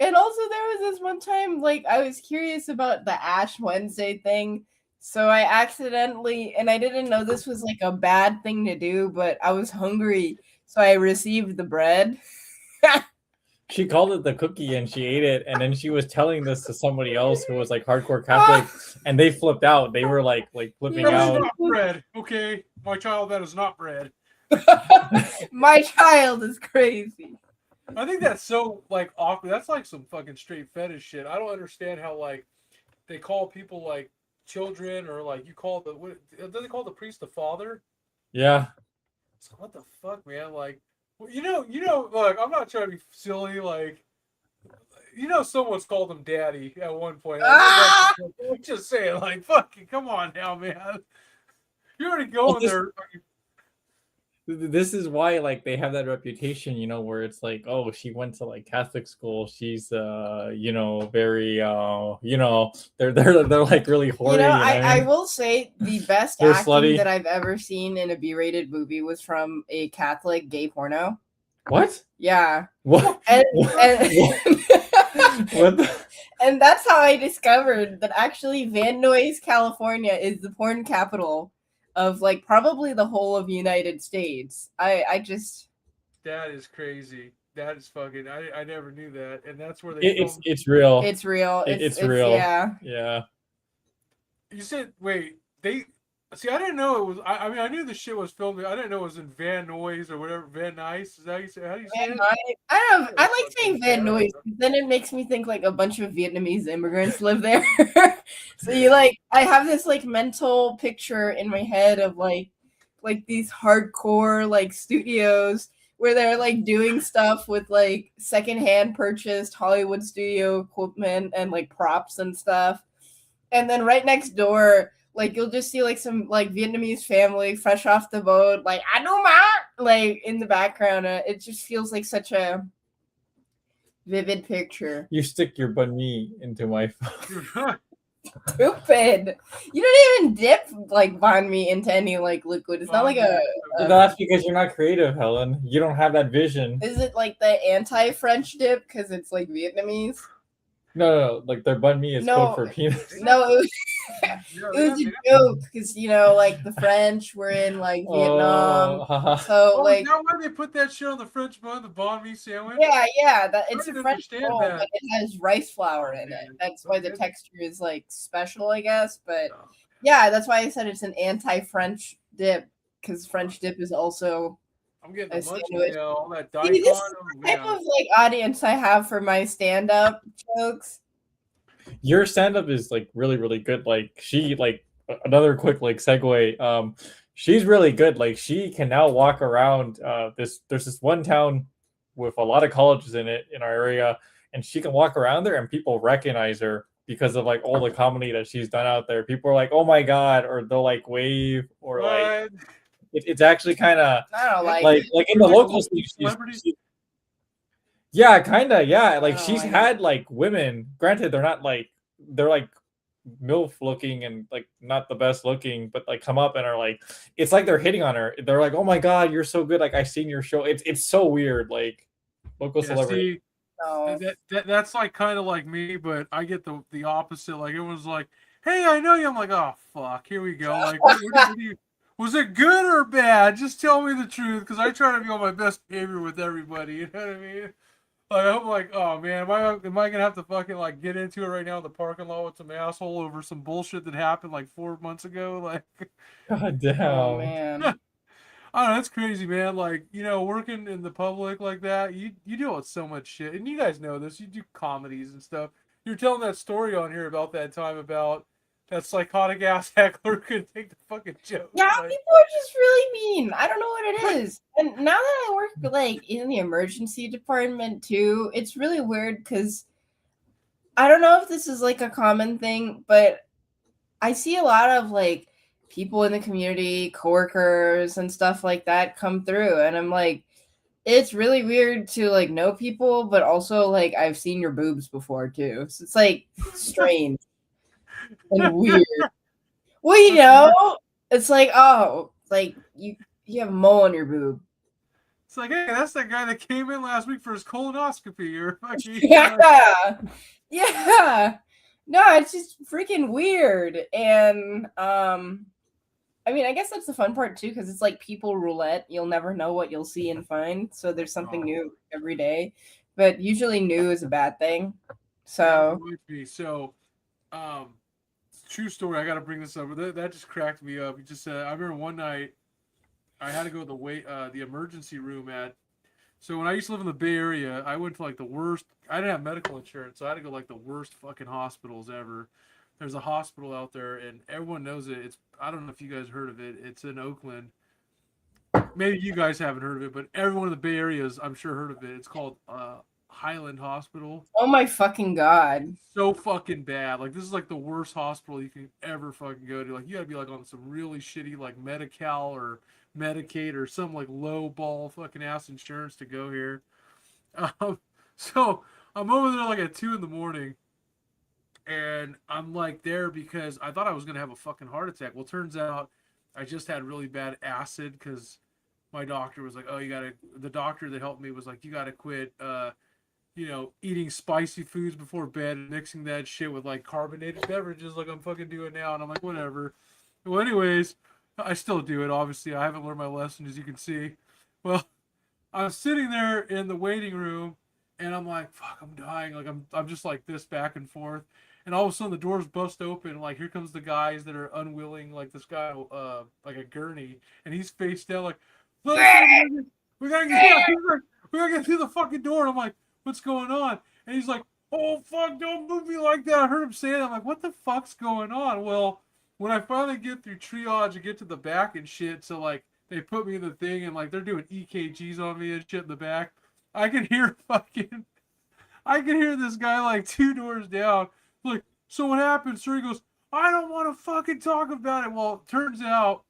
And also there was this one time like I was curious about the Ash Wednesday thing. So I accidentally, and I didn't know this was like a bad thing to do, but I was hungry, so I received the bread. she called it the cookie and she ate it, and then she was telling this to somebody else who was like hardcore Catholic, and they flipped out. They were like flipping That is out. not bread. Okay, my child, that is not bread. My child is crazy. I think that's so like awkward. That's like some fucking straight fetish shit. I don't understand how like they call people like children, or like you call what do they call the priest the father? Yeah. So what the fuck, man? Like, well, look, I'm not trying to be silly. Like, someone's called him daddy at one point. I'm just saying, like, fucking, come on now, man. You're already going there. This is why like they have that reputation, where it's like, oh, she went to like Catholic school, she's very they're like really horny. I will say the best They're acting slutty. that I've ever seen in a B-rated movie was from a Catholic gay porno. What? Yeah. What? And What the? and that's how I discovered that actually Van Nuys, California is the porn capital of like probably the whole of United States. I just That is crazy. that is fucking. I never knew that, and that's where they filmed. It's real. It's real. It's real. Yeah. Yeah. You said wait they. See, I didn't know it was. I mean, I knew the shit was filmed. I didn't know it was in Van Nuys or whatever. Van Nuys is that how you say? How do you say it? I don't know. I like saying Van Nuys, but then it makes me think like a bunch of Vietnamese immigrants live there. So you like, I have this like mental picture in my head of like these hardcore like studios where they're like doing stuff with like secondhand purchased Hollywood studio equipment and like props and stuff. And then right next door, like you'll just see like some like Vietnamese family fresh off the boat, like I know ma, like in the background. It just feels like such a vivid picture. You stick your banh mi into my phone. Stupid. You don't even dip like banh mi into any like liquid. It's not like a. That's because you're not creative, Helen. You don't have that vision. Is it like the anti-French dip because it's like Vietnamese? No, like their banh mi is code for penis. No, it was a joke because like the French were in like Vietnam, so like. Is that why they put that shit on the French bun, the banh mi sandwich? Yeah, that it's a French roll, but it has rice flour in it. That's why the texture is like special, I guess. But yeah, that's why I said it's an anti-French dip because French dip is also. I'm getting all that daikon. See, this is the type of like audience I have for my stand-up jokes. Your stand-up is like really, really good. Like she like another quick like segue. She's really good. Like she can now walk around there's this one town with a lot of colleges in it in our area, and she can walk around there and people recognize her because of like all the comedy that she's done out there. People are like, oh my god, or they'll like wave or like it's actually kind of like in the local celebrities. Yeah, kind of. Yeah, like she's had like women. Granted, they're not like they're like MILF looking and like not the best looking, but like come up and are like it's like they're hitting on her. They're like, oh my god, you're so good. Like I've seen your show. It's so weird. Like local celebrity. That's like kind of like me, but I get the opposite. Like it was like, hey, I know you. I'm like, oh fuck, here we go. Like what do you? Was it good or bad? Just tell me the truth, because I try to be on my best behavior with everybody. You know what I mean? Like I'm like, oh man, am I gonna have to fucking like get into it right now in the parking lot with some asshole over some bullshit that happened like 4 months ago? Like, god damn, oh man. I don't know, that's crazy, man. Like, working in the public like that, you deal with so much shit, and you guys know this. You do comedies and stuff. You're telling that story on here about that time about. That psychotic ass heckler could take the fucking joke. Yeah, like, people are just really mean. I don't know what it is. And now that I work like in the emergency department too, it's really weird because I don't know if this is like a common thing, but I see a lot of like people in the community, coworkers and stuff like that come through, and I'm like, it's really weird to like know people, but also like I've seen your boobs before too, so it's like strange. And weird. Well, it's like, oh, like you have a mole on your boob. It's like, hey, that's that guy that came in last week for his colonoscopy. Or fucking, yeah. No, it's just freaking weird. And I mean, I guess that's the fun part too, because it's like people roulette. You'll never know what you'll see and find. So there's something new every day. But usually new is a bad thing. So it would be. So true story. I got to bring this up. That just cracked me up. You just said I remember one night I had to go to the emergency room at. So when I used to live in the Bay Area, I went to like the worst. I didn't have medical insurance, so I had to go like the worst fucking hospitals ever. There's a hospital out there, and everyone knows it. I don't know if you guys heard of it. It's in Oakland. Maybe you guys haven't heard of it, but everyone in the Bay Area is, I'm sure, heard of it. It's called Highland Hospital. Oh my fucking god. So fucking bad. Like this is like the worst hospital you can ever fucking go to. Like you gotta be like on some really shitty like Medi-Cal or Medicaid or some like low ball fucking ass insurance to go here. So I'm over there like at 2 a.m. and I'm like there because I thought I was gonna have a fucking heart attack. Well, turns out I just had really bad acid because my doctor was like, oh, the doctor that helped me was like, you gotta quit eating spicy foods before bed and mixing that shit with like carbonated beverages like I'm fucking doing now. And I'm like, whatever. Well, anyways, I still do it. Obviously, I haven't learned my lesson, as you can see. Well, I'm sitting there in the waiting room, and I'm like, fuck, I'm dying. Like I'm just like this back and forth, and all of a sudden the doors bust open. Like here comes the guys that are unwilling. Like this guy, like a gurney, and he's face down. Like, let us in. We gotta get. Yeah, he's like, we gotta get through the fucking door. And I'm like, what's going on? And he's like, oh fuck, don't move me like that. I heard him say it. I'm like, what the fuck's going on? Well, when I finally get through triage and get to the back and shit, so like they put me in the thing and like they're doing EKGs on me and shit in the back. I can hear this guy like 2 doors down. Like, so what happened, sir? He goes, I don't want to fucking talk about it. Well, it turns out,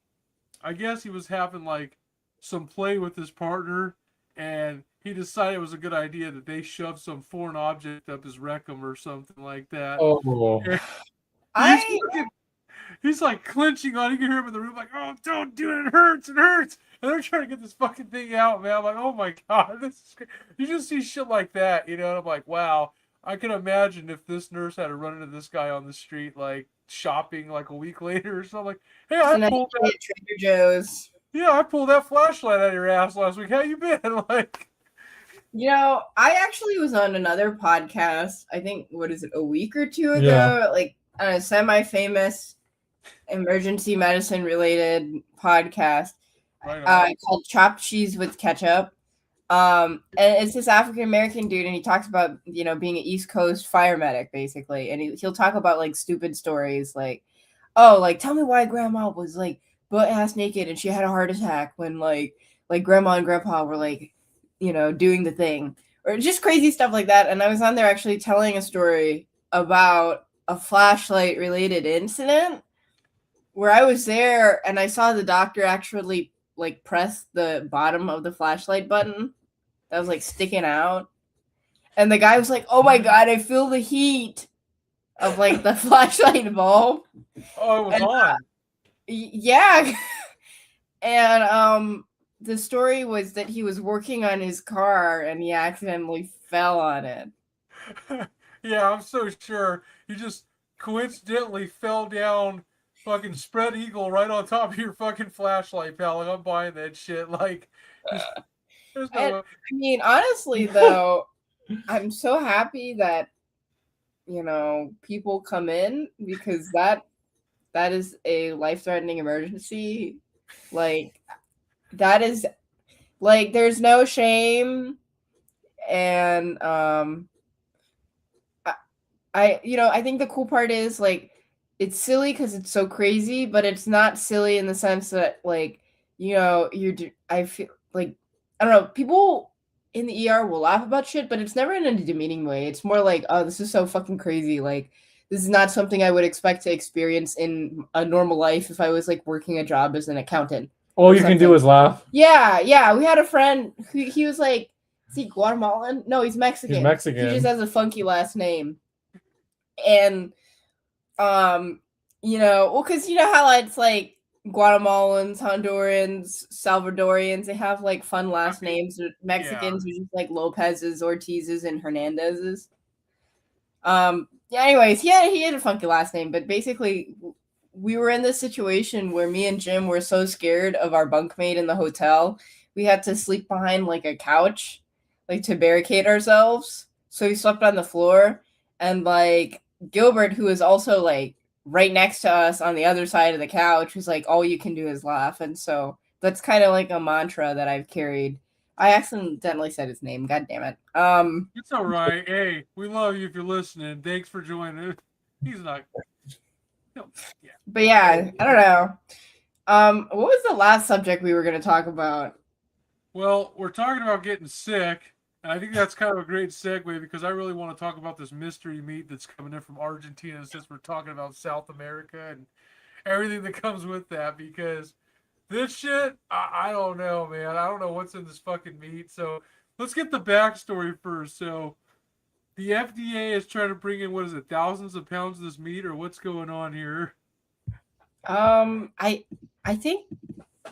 I guess he was having like some play with his partner, and he decided it was a good idea that they shoved some foreign object up his rectum or something like that. Oh. He's like clenching on. You can hear him in the room, like, "Oh, don't do it! It hurts! It hurts!" And they're trying to get this fucking thing out, man. I'm like, "Oh my god, this is great." You just see shit like that, you know? And I'm like, "Wow, I can imagine if this nurse had to run into this guy on the street, like shopping, like a week later or something. Like, hey, I pulled that Trader Joe's. Yeah, I pulled that flashlight out of your ass last week. How you been?" Like, I actually was on another podcast. I think a week or two ago, like on a semi-famous emergency medicine related podcast called Chopped Cheese with Ketchup. And it's this African American dude, and he talks about being an East Coast fire medic basically, and he'll talk about like stupid stories like, oh, like tell me why grandma was like butt ass naked and she had a heart attack when like grandma and grandpa were like doing the thing, or just crazy stuff like that. And I was on there actually telling a story about a flashlight related incident where I was there and I saw the doctor actually like press the bottom of the flashlight button that was like sticking out. And the guy was like, "Oh my god, I feel the heat of like the flashlight bulb." Oh, it was on. Yeah. And the story was that he was working on his car and he accidentally fell on it. Yeah, I'm so sure he just coincidentally fell down fucking spread eagle right on top of your fucking flashlight, pal. Like, I'm buying that shit. Like, there's no. I mean, honestly, though, I'm so happy that people come in, because that is a life-threatening emergency. Like, that is like there's no shame, and I think the cool part is like it's silly because it's so crazy, but it's not silly in the sense that like I feel like I don't know, people in the ER will laugh about shit, but it's never in a demeaning way. It's more like, oh, this is so fucking crazy. Like, this is not something I would expect to experience in a normal life if I was like working a job as an accountant. All you can do is laugh. Yeah. We had a friend who he was like, is he Guatemalan? No, he's Mexican. He's Mexican. He just has a funky last name. And well, because you know how it's like Guatemalans, Hondurans, Salvadorians, they have like fun last names. Mexicans are just like Lopez's, Ortiz's, and Hernandez's. Anyways, he had a funky last name, but basically we were in this situation where me and Jim were so scared of our bunkmate in the hotel, we had to sleep behind like a couch, like to barricade ourselves. So we slept on the floor, and like Gilbert, who was also like right next to us on the other side of the couch, was like, all you can do is laugh. And so that's kind of like a mantra that I've carried. I accidentally said his name. God damn it. It's all right. Hey, we love you if you're listening. Thanks for joining. He's not. No, yeah. But yeah, I don't know. What was the last subject we were going to talk about? Well, we're talking about getting sick, and I think that's kind of a great segue because I really want to talk about this mystery meat that's coming in from Argentina, since we're talking about South America and everything that comes with that. Because this shit, I don't know, man. I don't know what's in this fucking meat. So let's get the backstory first. So the FDA is trying to bring in, what is it, thousands of pounds of this meat, or what's going on here? I think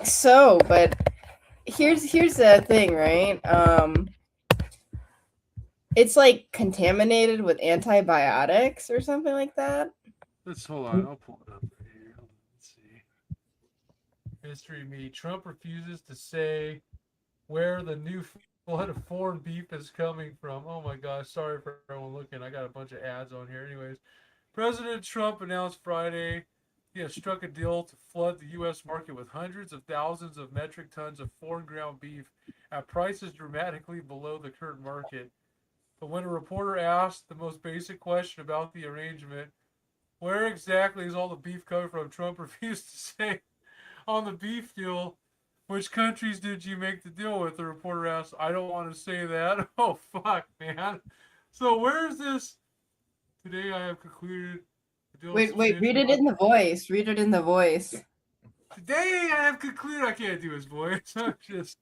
so, but here's the thing, right? It's like contaminated with antibiotics or something like that. Let's hold on. I'll pull it up right here. Let's see. Mystery meat. Trump refuses to say where the new flood of foreign beef is coming from. Oh my gosh, sorry for everyone looking. I got a bunch of ads on here. Anyways, President Trump announced Friday he has struck a deal to flood the U.S. market with hundreds of thousands of metric tons of foreign ground beef at prices dramatically below the current market. But when a reporter asked the most basic question about the arrangement, where exactly is all the beef coming from, Trump refused to say. On the beef deal, which countries did you make the deal with? The reporter asked. I don't want to say that. Oh, fuck, man. So where is this? Today I have concluded the deal Wait, read it in the voice. Read it in the voice. Today I have concluded. I can't do his voice. I'm just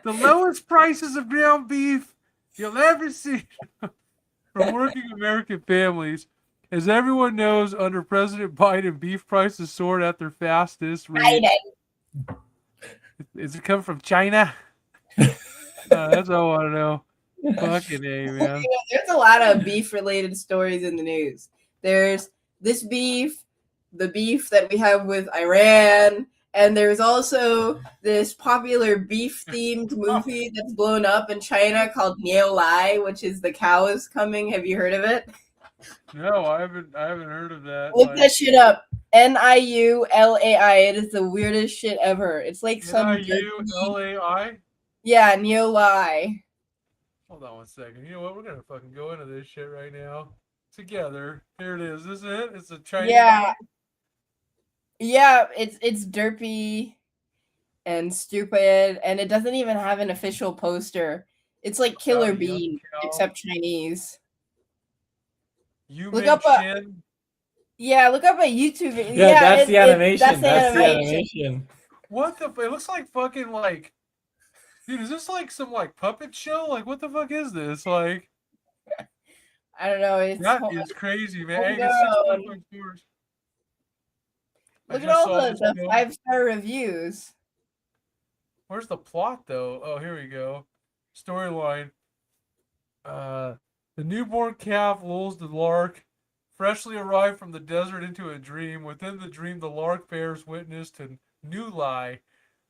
the lowest prices of ground beef you'll ever see from working American families. As everyone knows, under President Biden, beef prices soared at their fastest rate. Biden. Is it coming from China? That's all I want to know. Fucking A, man. There's a lot of beef-related stories in the news. There's this beef, the beef that we have with Iran, and there's also this popular beef-themed movie that's blown up in China called Niu Lai, which is the cow is coming. Have you heard of it? No, I haven't heard of that. Look that shit up. Niulai. It is the weirdest shit ever. It's like some Niulai? Yeah, Niu Lai. Hold on one second. You know what? We're gonna fucking go into this shit right now. Together. Here it is. Is it? It's a Chinese. Yeah. Yeah, it's derpy and stupid, and it doesn't even have an official poster. It's like Killer Bean, except Chinese. Look up a YouTube video. Yeah, that's the animation. That's the animation. What the? It looks like fucking like. Dude, is this like some like puppet show? Like, what the fuck is this? Like, I don't know. That is crazy, man. Hey, look at all the 5-star reviews. Where's the plot, though? Oh, here we go. Storyline. The newborn calf lulls the lark, freshly arrived from the desert into a dream. Within the dream, the lark bears witness to Niu Lai,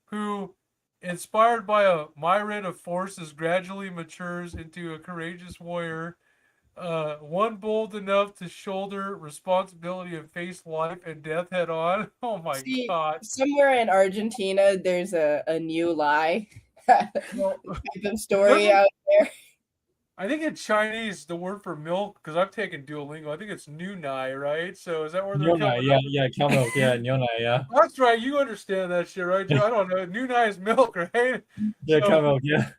who, inspired by a myriad of forces, gradually matures into a courageous warrior, one bold enough to shoulder responsibility and face life and death head on. Oh my God. Somewhere in Argentina, there's a Niu Lai type of story out there. I think in Chinese, the word for milk, because I've taken Duolingo, I think it's Niu Nai, right? So is that where they're coming from? Yeah, cow milk, yeah, Niu Nai, yeah. That's right, you understand that shit, right, Joe? I don't know. Niu Nai is milk, right? Yeah, cow milk, yeah.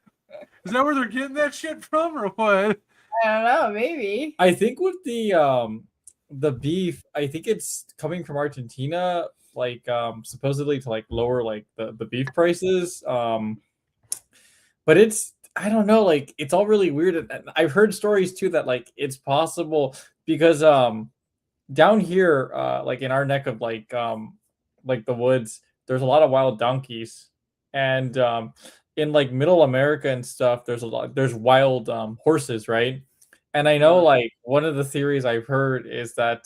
Is that where they're getting that shit from, or what? I don't know, maybe. I think with the beef, I think it's coming from Argentina, like supposedly to like lower like the beef prices. But it's, I don't know, like it's all really weird. And I've heard stories too that like it's possible because down here, like in our neck of like the woods, there's a lot of wild donkeys, and in like middle America and stuff, there's wild horses, right? And I know like one of the theories I've heard is that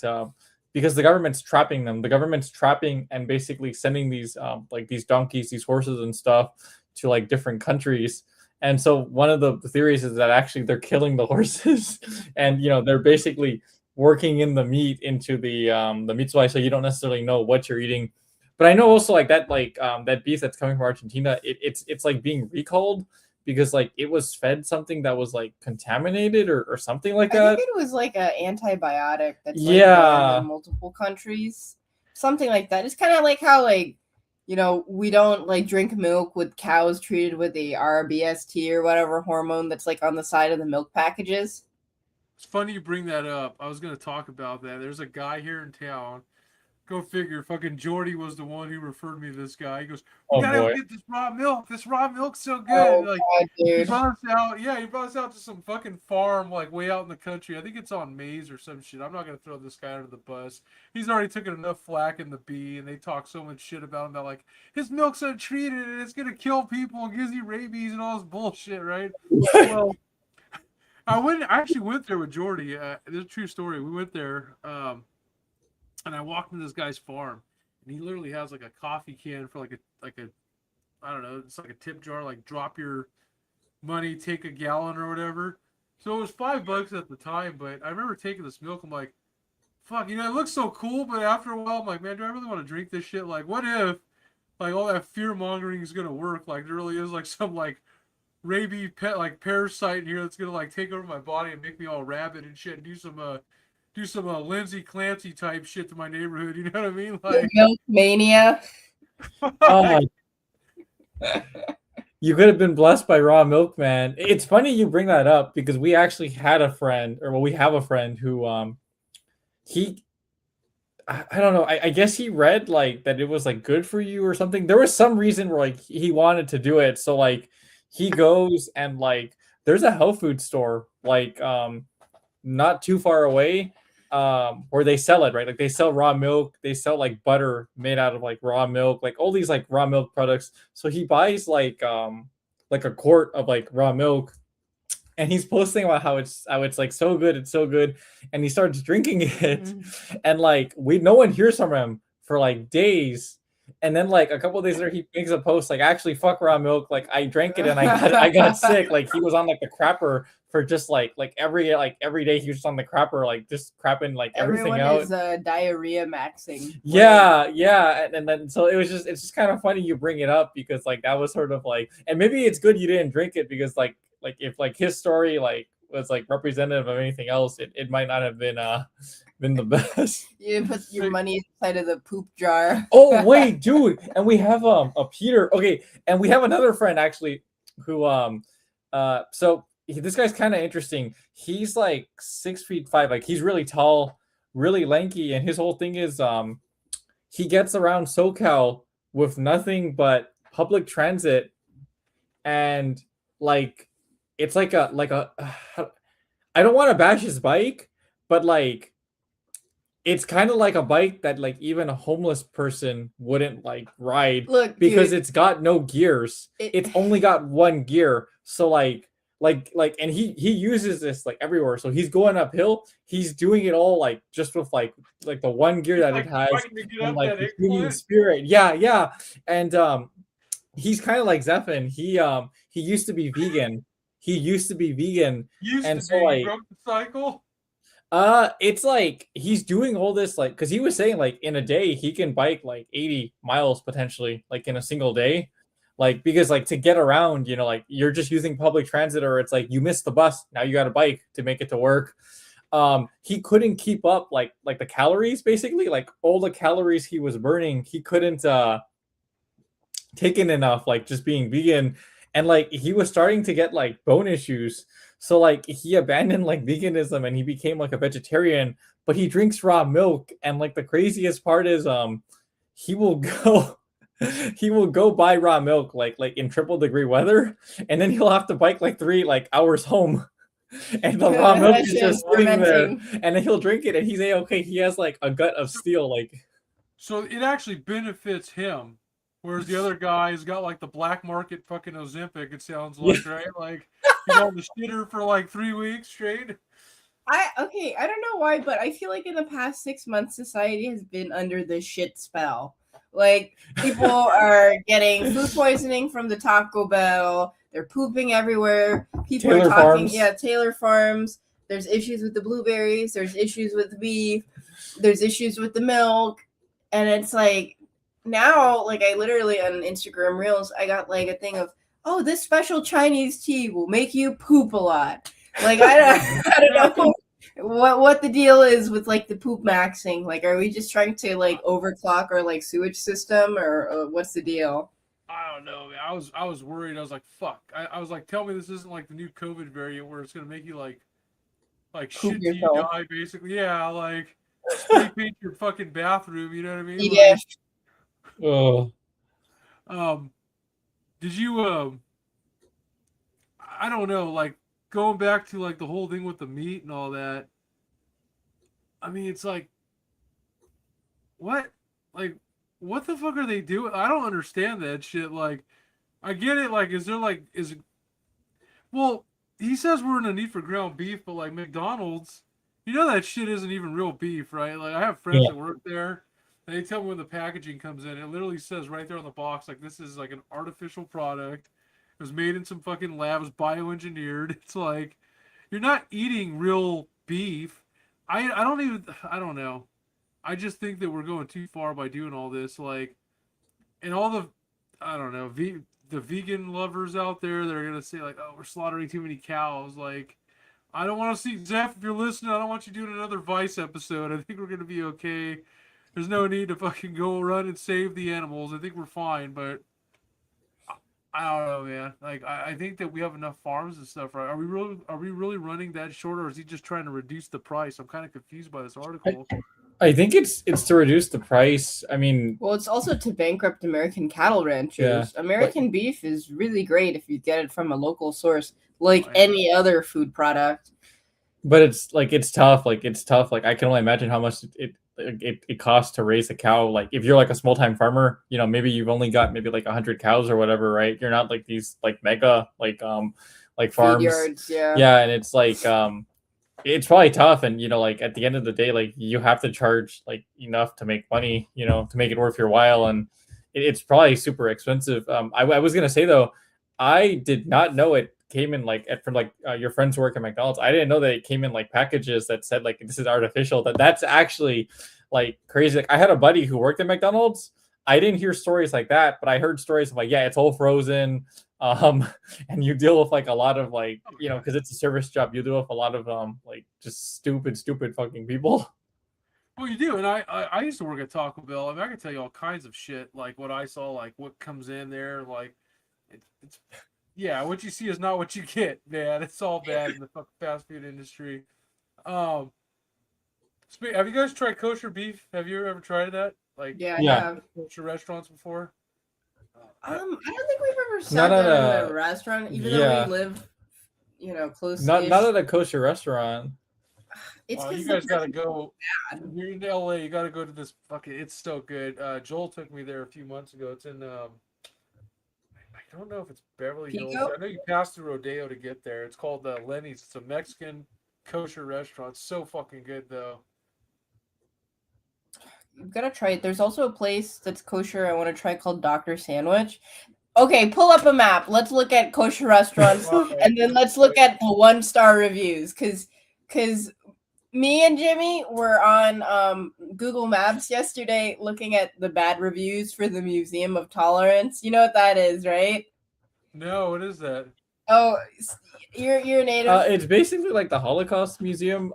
because the government's trapping them, and basically sending these like these donkeys, these horses and stuff to like different countries. And so one of the theories is that actually they're killing the horses and, you know, they're basically working in the meat into the meat supply. So you don't necessarily know what you're eating. But I know also like that beef that's coming from Argentina, it's like being recalled because like it was fed something that was like contaminated or something like that. I think it was like an antibiotic that's like banned in multiple countries. Something like that. It's kind of like how like, you know, we don't like drink milk with cows treated with the RBST or whatever hormone that's like on the side of the milk packages. It's funny you bring that up. I was going to talk about that. There's a guy here in town. Go figure. Fucking Jordy was the one who referred me to this guy. He goes, "We gotta get this raw milk. This raw milk's so good." Oh, like, God, dude. he brought us out. Yeah, he brought us out to some fucking farm, like way out in the country. I think it's on maize or some shit. I'm not gonna throw this guy under the bus. He's already taken enough flack in the bee, and they talk so much shit about him that like his milk's untreated and it's gonna kill people and gives you rabies and all this bullshit, right? Well, I actually went there with Jordy. It's a true story. We went there. And I walked into this guy's farm, and he literally has like a coffee can for like I don't know, it's like a tip jar, like drop your money, take a gallon or whatever. So it was $5 at the time, but I remember taking this milk. I'm like, fuck, it looks so cool, but after a while, I'm like, man, do I really want to drink this shit? Like, what if, like, all that fear mongering is gonna work? Like, there really is like some like rabies like parasite in here that's gonna like take over my body and make me all rabid and shit, and do some Lindsay Clancy type shit to my neighborhood. You know what I mean? Like milk mania. Oh, you could have been blessed by raw milk, man. It's funny you bring that up because we actually had a friend, or well, we have a friend who he I don't know. I guess he read like that it was like good for you or something. There was some reason where like he wanted to do it. So like he goes and like there's a health food store like not too far away where they sell it, right? Like they sell raw milk, they sell like butter made out of like raw milk, like all these like raw milk products. So he buys like a quart of like raw milk and he's posting about how it's like so good, it's so good, and he starts drinking it, and like no one hears from him for like days, and then like a couple of days later he makes a post like actually fuck raw milk, like I drank it and I got sick, like he was on like the crapper for just like every day he was on the crapper like just crapping like everything Everyone out. is diarrhea maxing. Yeah, and then so it's just kind of funny you bring it up because like that was sort of like, and maybe it's good you didn't drink it because like if like his story like was like representative of anything else, it might not have been the best. You put your money inside of the poop jar. Oh wait, dude, and we have a Peter. Okay, and we have another friend actually who so this guy's kind of interesting. He's like 6'5", like he's really tall, really lanky, and his whole thing is he gets around SoCal with nothing but public transit, and like it's like a I don't want to bash his bike, but like it's kind of like a bike that like even a homeless person wouldn't like ride. Look, because dude, it's got no gears. It's only got one gear. So like and he uses this like everywhere. So he's going uphill, he's doing it all like just with like the one gear that it has, and like the human spirit. Yeah. And he's kind of like Zephan. He used to be vegan. And so like broke the cycle. It's like he's doing all this like because he was saying like in a day he can bike like 80 miles potentially like in a single day, like because like to get around, like you're just using public transit, or it's like you missed the bus, now you got a bike to make it to work. He couldn't keep up like the calories, basically like all the calories he was burning, he couldn't take in enough, like just being vegan. And like he was starting to get like bone issues, so like he abandoned like veganism and he became like a vegetarian, but he drinks raw milk. And like the craziest part is he will go buy raw milk like in triple degree weather, and then he'll have to bike like 3 like hours home and the raw milk is just sitting there, and then he'll drink it and he's okay. He has like a gut of steel, like so it actually benefits him. Whereas the other guy's got like the black market fucking Ozempic, it sounds like, right? Like he's on the shitter for like 3 weeks straight. I don't know why, but I feel like in the past 6 months, society has been under the shit spell. Like people are getting food poisoning from the Taco Bell. They're pooping everywhere. People Taylor are talking, Farms. Yeah, Taylor Farms. There's issues with the blueberries. There's issues with the beef. There's issues with the milk, and it's like. Now, like I literally on Instagram Reels, I got like a thing of, oh, this special Chinese tea will make you poop a lot. Like I don't know what the deal is with like the poop maxing. Like, are we just trying to like overclock our like sewage system, or what's the deal? I don't know, man. I was worried. I was like, fuck. I was like, tell me this isn't like the new COVID variant where it's gonna make you like shit till you die, basically. Yeah, like spray paint your fucking bathroom. You know what I mean? Yeah. Like, oh. Did you I don't know, like going back to like the whole thing with the meat and all that. I mean, it's like what the fuck are they doing? I don't understand that shit. Like I get it, like well, he says we're in a need for ground beef, but like McDonald's, that shit isn't even real beef, right? Like I have friends that work there. They tell me when the packaging comes in. It literally says right there on the box, like, this is like an artificial product. It was made in some fucking lab. It was bioengineered. It's like, you're not eating real beef. I don't know. I just think that we're going too far by doing all this. Like, and all the, I don't know, the vegan lovers out there that are going to say, like, oh, we're slaughtering too many cows. Like, I don't want to see, Zeph, if you're listening, I don't want you doing another Vice episode. I think we're going to be okay. There's no need to fucking go run and save the animals. I think we're fine, but I don't know, man. Like, I think that we have enough farms and stuff, right? Are we really running that short, or is he just trying to reduce the price? I'm kind of confused by this article. I think it's to reduce the price. I mean, well, it's also to bankrupt American cattle ranchers. Yeah, American beef is really great if you get it from a local source, like any other food product. But it's tough. Like I can only imagine how much it costs to raise a cow. Like if you're like a small time farmer, you know, maybe you've only got maybe like 100 cows or whatever, right? You're not like these like mega like farms. Feed yards, yeah. Yeah, and it's like it's probably tough, and you know, like at the end of the day, like you have to charge like enough to make money, you know, to make it worth your while, and it's probably super expensive. I was gonna say though, I did not know it came in like from like your friends work at McDonald's. I didn't know that it came in like packages that said like this is artificial. That's actually like crazy. Like I had a buddy who worked at McDonald's. I didn't hear stories like that, but I heard stories of like, yeah, it's all frozen. And you deal with like a lot of like, you know, because it's a service job, you deal with a lot of like just stupid fucking people. Well, you do, and I used to work at Taco Bell. I mean, I can tell you all kinds of shit, like what I saw, like what comes in there, like it's yeah, what you see is not what you get, man. It's all bad in the fucking fast food industry. Have you guys tried kosher beef? Have you ever tried that? Like, yeah. Kosher restaurants before? I don't think we've ever sat down in a restaurant, even though we live, you know, close. Not at a kosher restaurant. It's you guys gotta go. If you're in LA, you gotta go to this fucking. It's so good. Joel took me there a few months ago. It's in I don't know if it's Beverly Hills. I know you pass through Rodeo to get there. It's called Lenny's. It's a Mexican kosher restaurant. It's so fucking good though. You've got to try it. There's also a place that's kosher I want to try called Dr. Sandwich. Okay, pull up a map. Let's look at kosher restaurants and then let's look at the 1-star reviews because me and Jimmy were on Google Maps yesterday looking at the bad reviews for the Museum of Tolerance. You know what that is, right? No, what is that? Oh, you're a native. It's basically like the Holocaust Museum.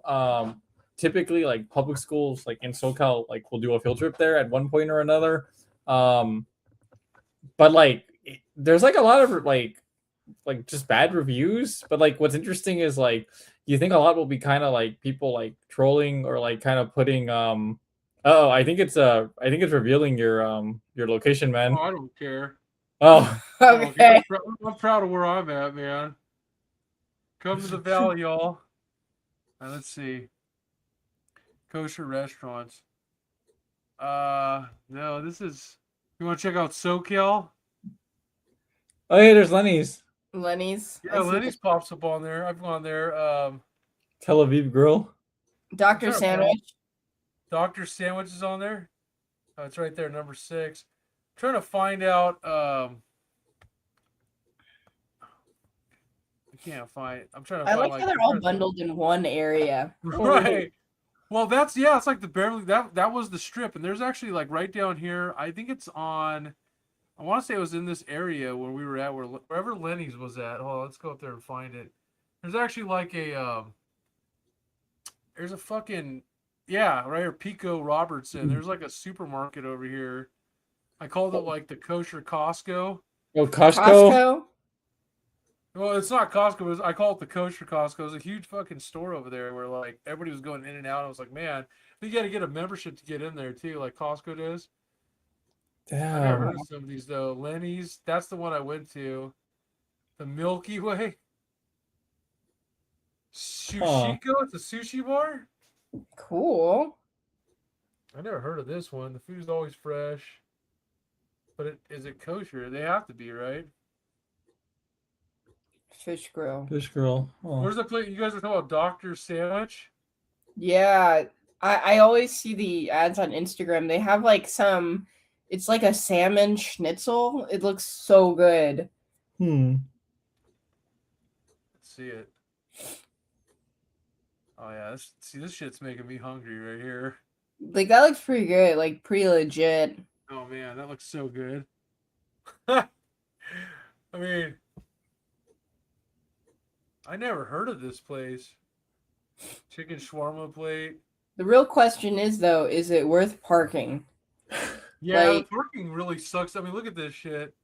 Typically like public schools like in SoCal like will do a field trip there at one point or another. But like there's like a lot of like just bad reviews. But like what's interesting is like you think a lot will be kind of like people like trolling or like kind of putting I think it's revealing your location, man. Oh, I don't care. Oh, okay. I'm proud of where I'm at, man. Come to the valley, y'all. Let's see. Kosher restaurants. No, this is. You want to check out SoCal? Oh yeah, there's Lenny's. Lenny's. Yeah, Lenny's pops up on there. I've gone there. Tel Aviv Grill. Dr. Sandwich. Dr. Sandwich is on there. Oh, it's right there, number 6. I'm trying to find out. I can't find. I'm trying to. I find, like how they're all bundled in one area. Right. Well, it's like the Beverly. That was the strip, and there's actually like right down here. I think it's on. I want to say it was in this area where we were at, wherever Lenny's was at. Hold on, let's go up there and find it. There's actually like a. There's a fucking right here, Pico Robertson. There's like a supermarket over here. I called it like the kosher Costco. Oh, Costco. Well, it's not Costco. I call it the kosher Costco. It was a huge fucking store over there where like everybody was going in and out. I was like, man, you got to get a membership to get in there too, like Costco does. Damn. I've never heard of some of these though. Lenny's, that's the one I went to. The Milky Way. Shushiko, it's a sushi bar. Cool. I never heard of this one. The food's always fresh. But is it kosher? They have to be, right? Fish grill. Fish grill. Oh. Where's the place? You guys are talking about Dr. Sandwich? Yeah. I always see the ads on Instagram. They have like some. It's like a salmon schnitzel. It looks so good. Hmm. Let's see it. Oh yeah, this shit's making me hungry right here. Like that looks pretty good. Like pretty legit. Oh man, that looks so good. I mean, I never heard of this place. Chicken shawarma plate. The real question is though, is it worth parking? Yeah, Like- the parking really sucks. I mean, look at this shit.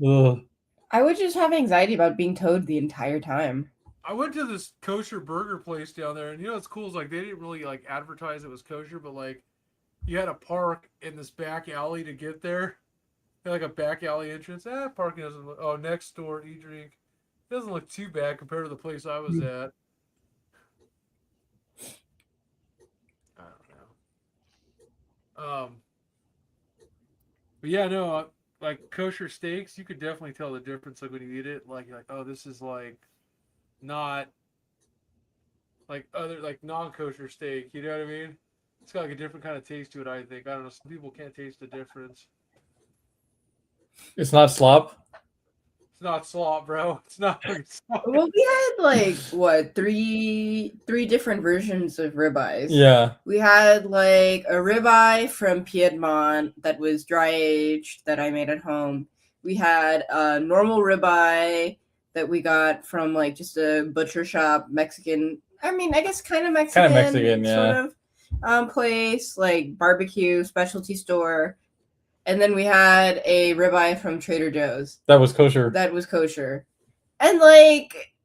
Ugh. I would just have anxiety about being towed the entire time. I went to this kosher burger place down there, and you know what's cool is like they didn't really like advertise it was kosher, but like you had to park in this back alley to get there. They had, like a back alley entrance. Parking doesn't look. Oh, next door, eat drink. Doesn't look too bad compared to the place I was at. I don't know. But yeah, no, like kosher steaks, you could definitely tell the difference. Like when you eat it, like you're like, oh, this is like not like other like non-kosher steak. You know what I mean? It's got like a different kind of taste to it. I think. I don't know. Some people can't taste the difference. It's not slop. It's not slop, bro. It's not. Slop. Well, we had like what three different versions of ribeyes. Yeah. We had like a ribeye from Piedmont that was dry aged that I made at home. We had a normal ribeye that we got from like just a butcher shop, Mexican. I mean, I guess kind of Mexican, yeah. sort of place, like barbecue specialty store. And then we had a ribeye from Trader Joe's. That was kosher. That was kosher. And like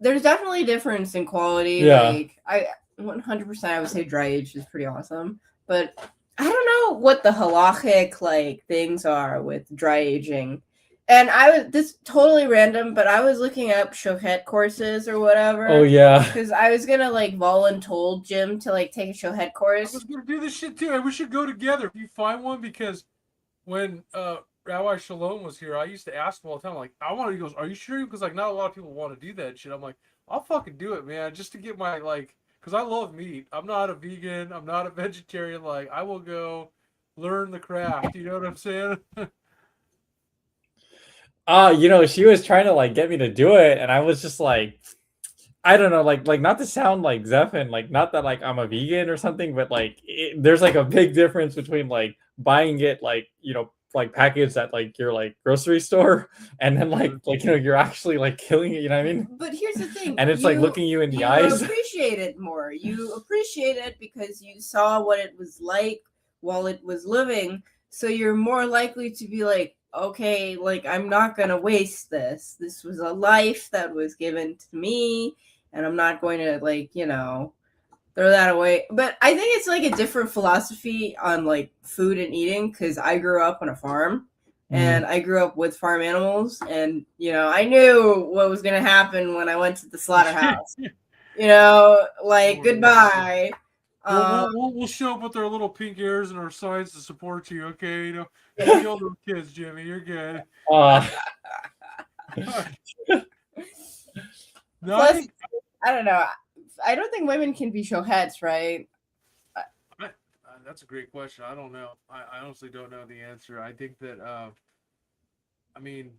there's definitely a difference in quality. Yeah. Like I 100% I would say dry aged is pretty awesome. But I don't know what the halachic like things are with dry aging. And this totally random, but I was looking up shochet courses or whatever. Oh yeah. Because I was gonna like voluntold Jim to like take a shochet course. I was gonna do this shit too, and we should go together if you find one because when Rabbi Shalom was here, I used to ask him all the time, like, I want to. He goes, "Are you sure?" Because like not a lot of people want to do that shit. I'm like, I'll fucking do it, man, just to get my like, because I love meat. I'm not a vegan. I'm not a vegetarian. Like, I will go learn the craft. You know what I'm saying? She was trying to like get me to do it, and I was just like, I don't know, like not to sound like Zephin, like not that like I'm a vegan or something, but like there's like a big difference between like buying it like like packaged at like your like grocery store, and then like you're actually like killing it. You know what I mean? But here's the thing, and it's like looking you in the eyes. You appreciate it more. You appreciate it because you saw what it was like while it was living, so you're more likely to be like, okay, like I'm not gonna waste this. This was a life that was given to me, and I'm not going to like throw that away. But I think it's like a different philosophy on like food and eating because I grew up on a farm and I grew up with farm animals, and I knew what was gonna happen when I went to the slaughterhouse. Goodbye. We'll show up with our little pink ears and our signs to support you, okay? Kill little kids, Jimmy. You're good. Plus, I don't know. I don't think women can be shohets, right? That's a great question. I don't know. I honestly don't know the answer. I think that, I mean,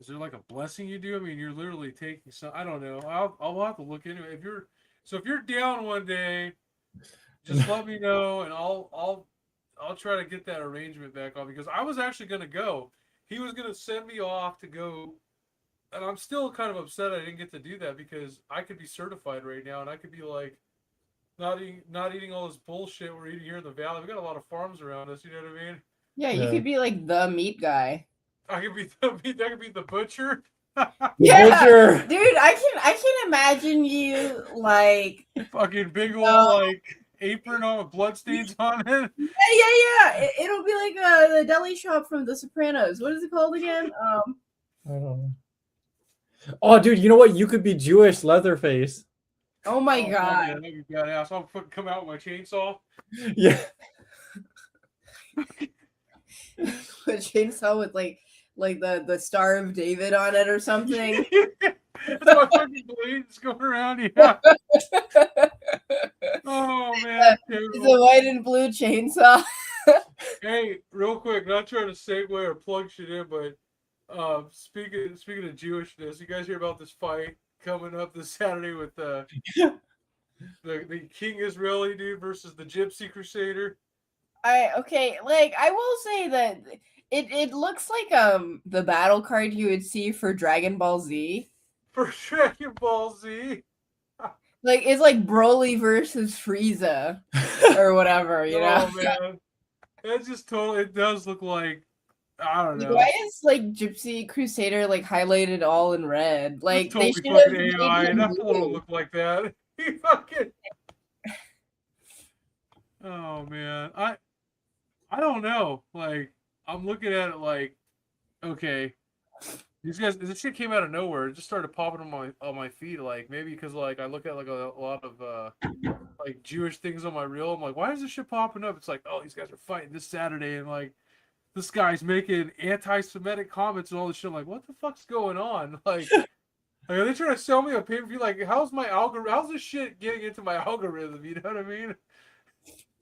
is there like a blessing you do? I mean, you're literally taking some. I don't know. I'll have to look into it. If you're down one day, just let me know, and I'll try to get that arrangement back on because I was actually gonna go. He was gonna send me off to go. And I'm still kind of upset I didn't get to do that because I could be certified right now and I could be like not eating all this bullshit we're eating here in the valley. We got a lot of farms around us, you know what I mean? Yeah, you could be like the meat guy. I could be the meat. I could be the butcher. Yeah, butcher. Dude, I can imagine you like fucking big old like apron on with bloodstains on it. Yeah. It'll be like the deli shop from The Sopranos. What is it called again? I don't know. Oh, dude, you know what? You could be Jewish Leatherface. Oh my god! That'd be badass. I'll fucking come out with my chainsaw. Yeah. A chainsaw with like the Star of David on it or something. That's my fucking blades going around. Yeah. Oh man. It's a white and blue chainsaw. Hey, real quick, not trying to segue or plug shit in, but speaking of Jewishness, you guys hear about this fight coming up this Saturday with the King Israeli dude versus the Gypsy Crusader? Okay, like I will say that it looks like the battle card you would see for Dragon Ball Z. For Dragon Ball Z. Like it's like Broly versus Frieza or whatever, you know. Oh man, that's just totally. It does look like I don't Like, know. why is like Gypsy Crusader like highlighted all in red? Like That's they totally should have fucking made AI. him That's what it'll blue. look like. That he fucking. Oh man, I don't know. Like I'm looking at it like, okay, these guys. This shit came out of nowhere. It just started popping on my feed. Like maybe because like I look at like a lot of like Jewish things on my reel. I'm like, why is this shit popping up? It's like, oh, these guys are fighting this Saturday, and like this guy's making anti-Semitic comments and all this shit. I'm like, what the fuck's going on? Like, are they trying to sell me a pay-per-view? Like, how's my algorithm? How's this shit getting into my algorithm? You know what I mean?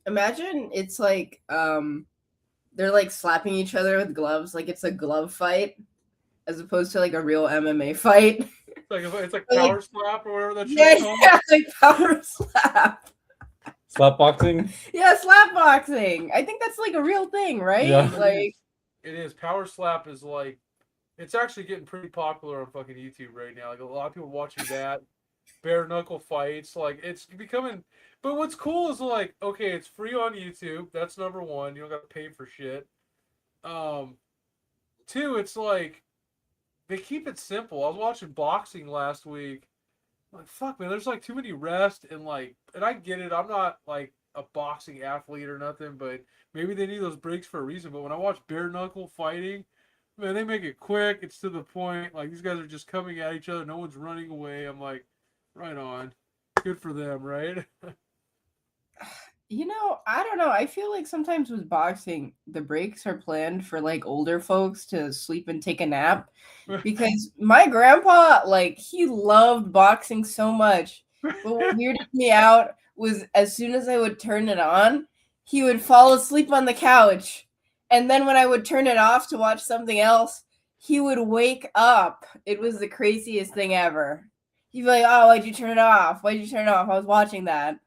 Imagine it's like they're like slapping each other with gloves, like it's a glove fight as opposed to like a real MMA fight. It's like Like, power slap or whatever that Yeah, shit's called. yeah, like power slap. Slap boxing. Yeah, slap boxing. I think that's like a real thing, right? Yeah. Like It is. Power slap is like, it's actually getting pretty popular on fucking YouTube right now. Like a lot of people watching that. Bare knuckle fights. Like it's becoming. But what's cool is like, okay, it's free on YouTube. That's number one. You don't got to pay for shit. Two, it's like they keep it simple. I was watching boxing last week. Like fuck, man, there's like too many rest and like, and I get it. I'm not like a boxing athlete or nothing, but maybe they need those breaks for a reason. But when I watch bare knuckle fighting, man, they make it quick. It's to the point. Like these guys are just coming at each other. No one's running away. I'm like, right on. Good for them, right? I don't know. I feel like sometimes with boxing, the breaks are planned for like older folks to sleep and take a nap. Because my grandpa, like, he loved boxing so much. But what weirded me out was as soon as I would turn it on, he would fall asleep on the couch. And then when I would turn it off to watch something else, he would wake up. It was the craziest thing ever. He'd be like, "Oh, why'd you turn it off? Why'd you turn it off? I was watching that."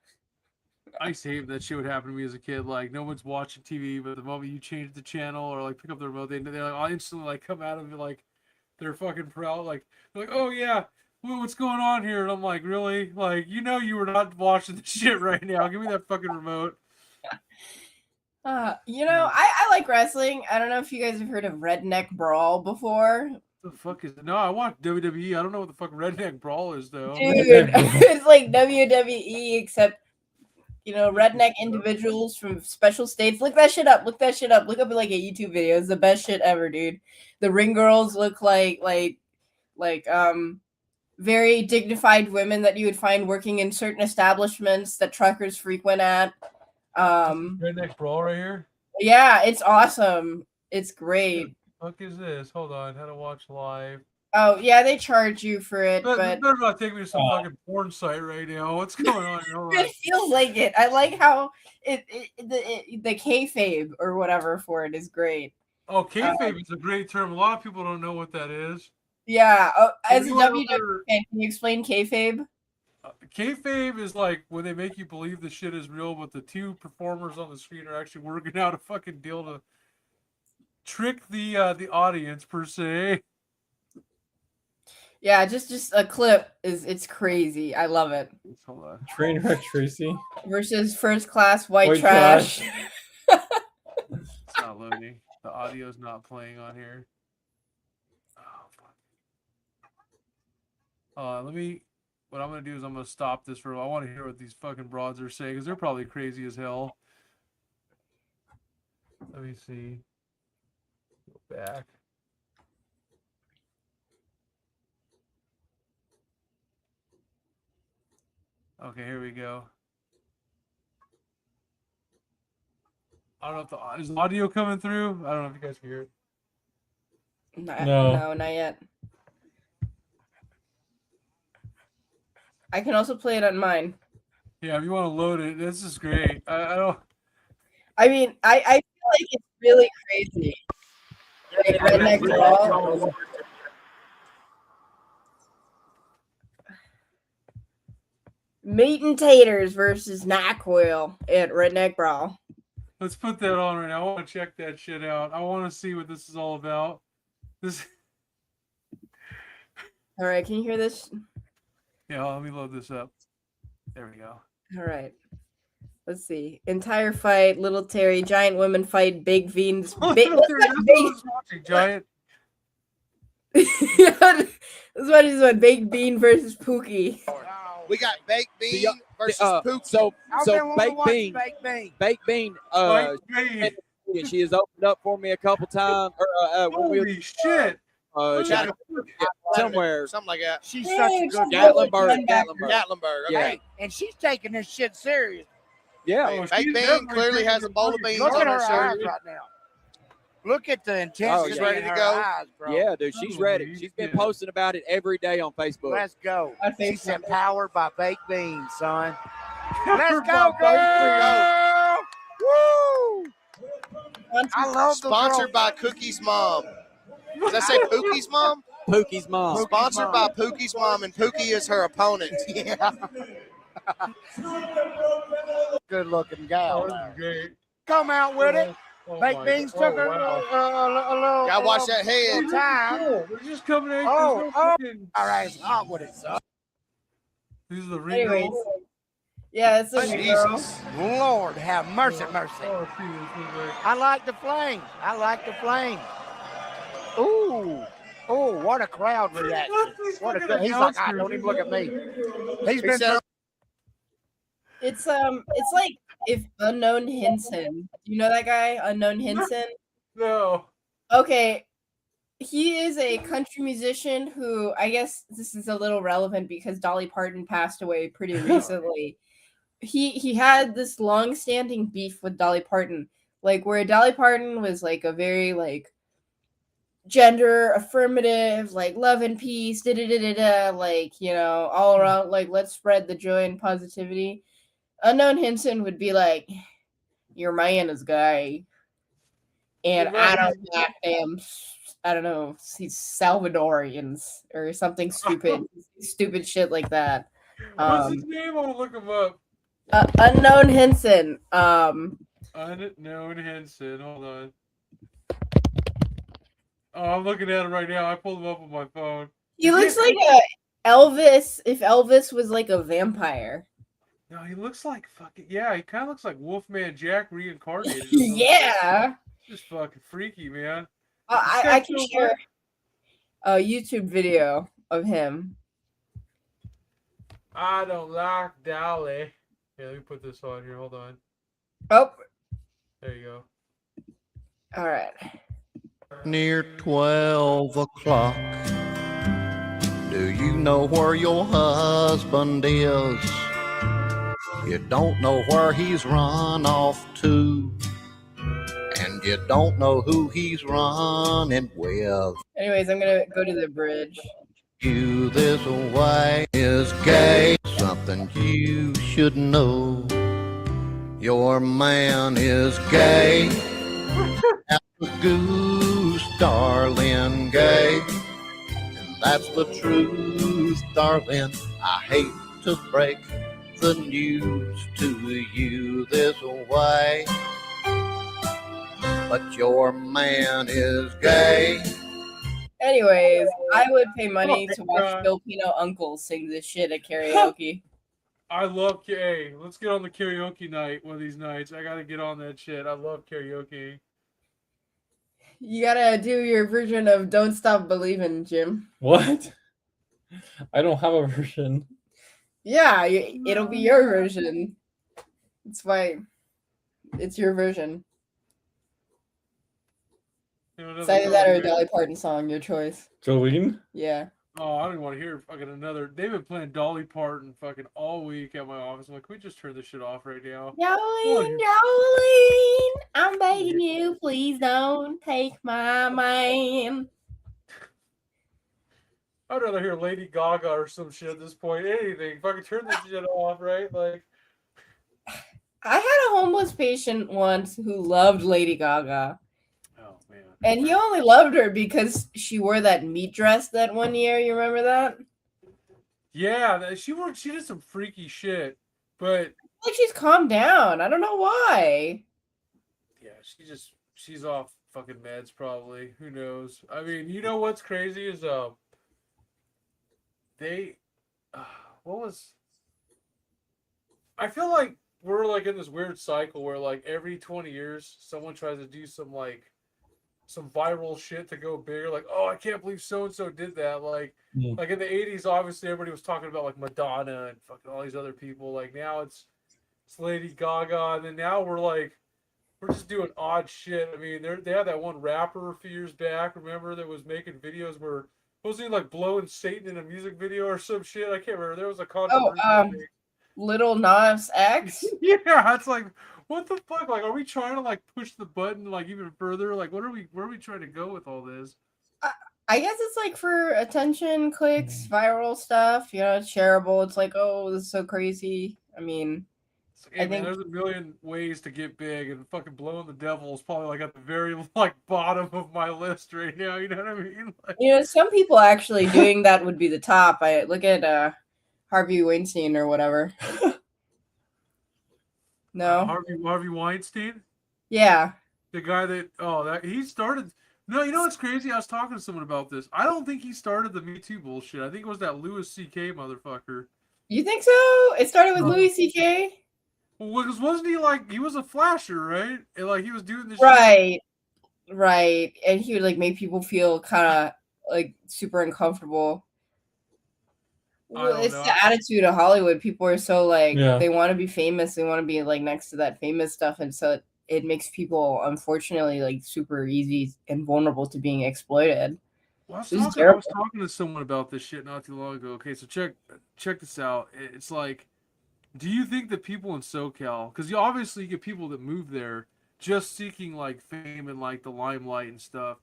I saved that shit would happen to me as a kid. Like no one's watching TV, but the moment you change the channel or like pick up the remote, they're like I'll instantly like come out of it like they're fucking proud. Like they're like, oh yeah, what's going on here? And I'm like, really? Like you were not watching the shit right now. Give me that fucking remote. I like wrestling. I don't know if you guys have heard of Redneck Brawl before. What the fuck is it? No, I watch WWE. I don't know what the fuck Redneck Brawl is though. Dude, it's like WWE except redneck individuals from special states. Look that shit up. Look that shit up. Look up like a YouTube video. It's the best shit ever, dude. The ring girls look like very dignified women that you would find working in certain establishments that truckers frequent at. Redneck Brawl right here. Yeah, it's awesome. It's great. What the fuck is this? Hold on, how to watch live. Oh yeah, they charge you for it, But but better not take me to some fucking porn site right now. What's going on? it feels like it. I like how the kayfabe or whatever for it is great. Oh, kayfabe is a great term. A lot of people don't know what that is. Yeah. As a WWE Other... fan, can you explain kayfabe? Kayfabe is like when they make you believe the shit is real, but the two performers on the screen are actually working out a fucking deal to trick the audience per se. Yeah, just a clip it's crazy. I love it. Hold on. Trainwreck Tracy versus First Class White Trash. It's not loading. The audio's not playing on here. Oh fuck. Let me. What I'm gonna do is I'm gonna stop this for. I want to hear what these fucking broads are saying because they're probably crazy as hell. Let me see. Go back. Okay, here we go. I don't know if is the audio coming through. I don't know if you guys can hear it. No, not yet. I can also play it on mine. Yeah, if you want to load it, this is great. I don't. I mean, I feel like it's really crazy. Wait, Redneck Brawl. Meat and taters versus NyQuil at Redneck Brawl. Let's put that on right now. I want to check that shit out. I want to see what this is all about. This. All right, can you hear this? Yeah, let me load this up. There we go. All right. Let's see. Entire fight, Little Terry, Giant Women fight, Big Fiends. Giant. This one is one. Baked Bean versus Pookie. We got Baked Bean versus Pookie. So Baked Bean. Baked Bean. She has opened up for me a couple times. Holy shit! Somewhere. Something like that. She's such a good Gatlinburg. Gatlinburg. Okay. Yeah. and she's taking this shit serious. Yeah. Oh, Baked Bean clearly has a bowl of beans Look on at her her eyes shirt. right now. Look at the intensity She's ready in to her go. eyes, bro. Yeah, dude, she's ready. She's been posting about it every day on Facebook. Let's go. I think She's so. empowered by baked beans, son. Let's go, girl! Woo! I love the Sponsored by Cookie's mom. Does that say Pookie's mom? Pookie's mom. Sponsored by Pookie's mom, and Pookie is her opponent. Yeah. Good looking gal. Oh, this is great. Come out with it. Oh Baked my beans God. took a Wow. little. Gotta watch that head. Time. They're just coming in. Oh. All right, it's hot with it, son. These are the ring Anyways, girls. yeah, it's a girl. Jesus. Lord, have mercy, mercy. Oh, see, this is like- I like the flame. I like the flame. Ooh. Oh, what a crowd reaction. What a good. He's like, I don't even look at me. He's been. said- It's like if Unknown Hinson. Do you know that guy, Unknown Hinson? No. Okay. He is a country musician who, I guess this is a little relevant because Dolly Parton passed away pretty recently. He had this long-standing beef with Dolly Parton, like where Dolly Parton was like a very like gender affirmative, like love and peace, like, you know, all around, like let's spread the joy and positivity. Unknown Hinson would be like, your man is gay, and I don't like them. I don't know, he's Salvadorians or something stupid, stupid shit like that. What's his name? I want to look him up. Unknown Hinson. Unknown Henson. Hold on. Oh, I'm looking at him right now. I pulled him up on my phone. He looks like a Elvis if Elvis was like a vampire. No, he looks like fucking yeah. He kind of looks like Wolfman Jack reincarnated. Yeah. Just fucking freaky, man. I can share a YouTube video of him. I don't like Dolly. Yeah, let me put this on here. Hold on. Oh, There you go. all right. Near 12 o'clock. Do you know where your husband is? You don't know where he's run off to, and you don't know who he's running with. Anyways, I'm gonna go to the bridge. You this way is gay, something you should know. Your man is gay, and the goose, darling, gay. And that's the truth, darling. I hate to break the news to you this way, but your man is gay. Anyways, I would pay money to watch Filipino uncles sing this shit at karaoke. I love hey, let's get on the karaoke night one of these nights. I gotta get on that shit. I love karaoke. You gotta do your version of "Don't Stop Believing," Jim. What? I don't have a version. Yeah, it'll be your version. It's why it's your version. You know, It's either that or a Dolly Parton song, your choice. Jolene? Yeah. Oh, I don't even want to hear fucking another. They've been playing Dolly Parton fucking all week at my office. I'm like, can we just turn this shit off right now? Jolene, Jolene, I'm begging you, please don't take my man. I'd rather hear Lady Gaga or some shit at this point. Anything. Fucking turn this shit off, right? Like, I had a homeless patient once who loved Lady Gaga. Oh man. And he only loved her because she wore that meat dress that one year. You remember that? Yeah, she did some freaky shit, but Like she's calmed down. I don't know why. yeah, she's off fucking meds probably. Who knows? I mean, you know what's crazy is they what was I feel like we're like in this weird cycle where like every 20 years someone tries to do some viral shit to go bigger. Like, oh, I can't believe so and so did that. Like in the 80s, obviously everybody was talking about like Madonna and fucking all these other people. Like now it's Lady Gaga, and then now we're just doing odd shit. I mean, they had that one rapper a few years back. Remember that was making videos where wasn't he like blowing Satan in a music video or some shit? I can't remember. There was a controversy. Little Nas X. Yeah, it's like, what the fuck? Like, are we trying to like push the button like even further? Like, where are we trying to go with all this? I guess it's like for attention, clicks, viral stuff. You know, it's shareable. It's like, oh, this is so crazy. I mean, Hey, I think there's a million ways to get big, and fucking blowing the devil is probably like at the very like bottom of my list right now. You know what I mean? Like, you know, some people actually doing that would be the top. I look at Harvey Weinstein or whatever. No, Harvey Weinstein. Yeah, the guy that he started. No, you know what's crazy? I was talking to someone about this. I don't think he started the Me Too bullshit. I think it was that Louis C.K. motherfucker. You think so? It started with Louis C.K.? Well, because wasn't he like, he was a flasher, right? And like he was doing this shit. Right. And he would like make people feel kind of like super uncomfortable. Well, it's the attitude of Hollywood. People are so like, they want to be famous. They want to be like next to that famous stuff. And so it makes people, unfortunately, like super easy and vulnerable to being exploited. Well, I was talking to someone about this shit not too long ago. Okay, so check this out. It's like, do you think that people in SoCal, because you obviously get people that move there just seeking like fame and like the limelight and stuff.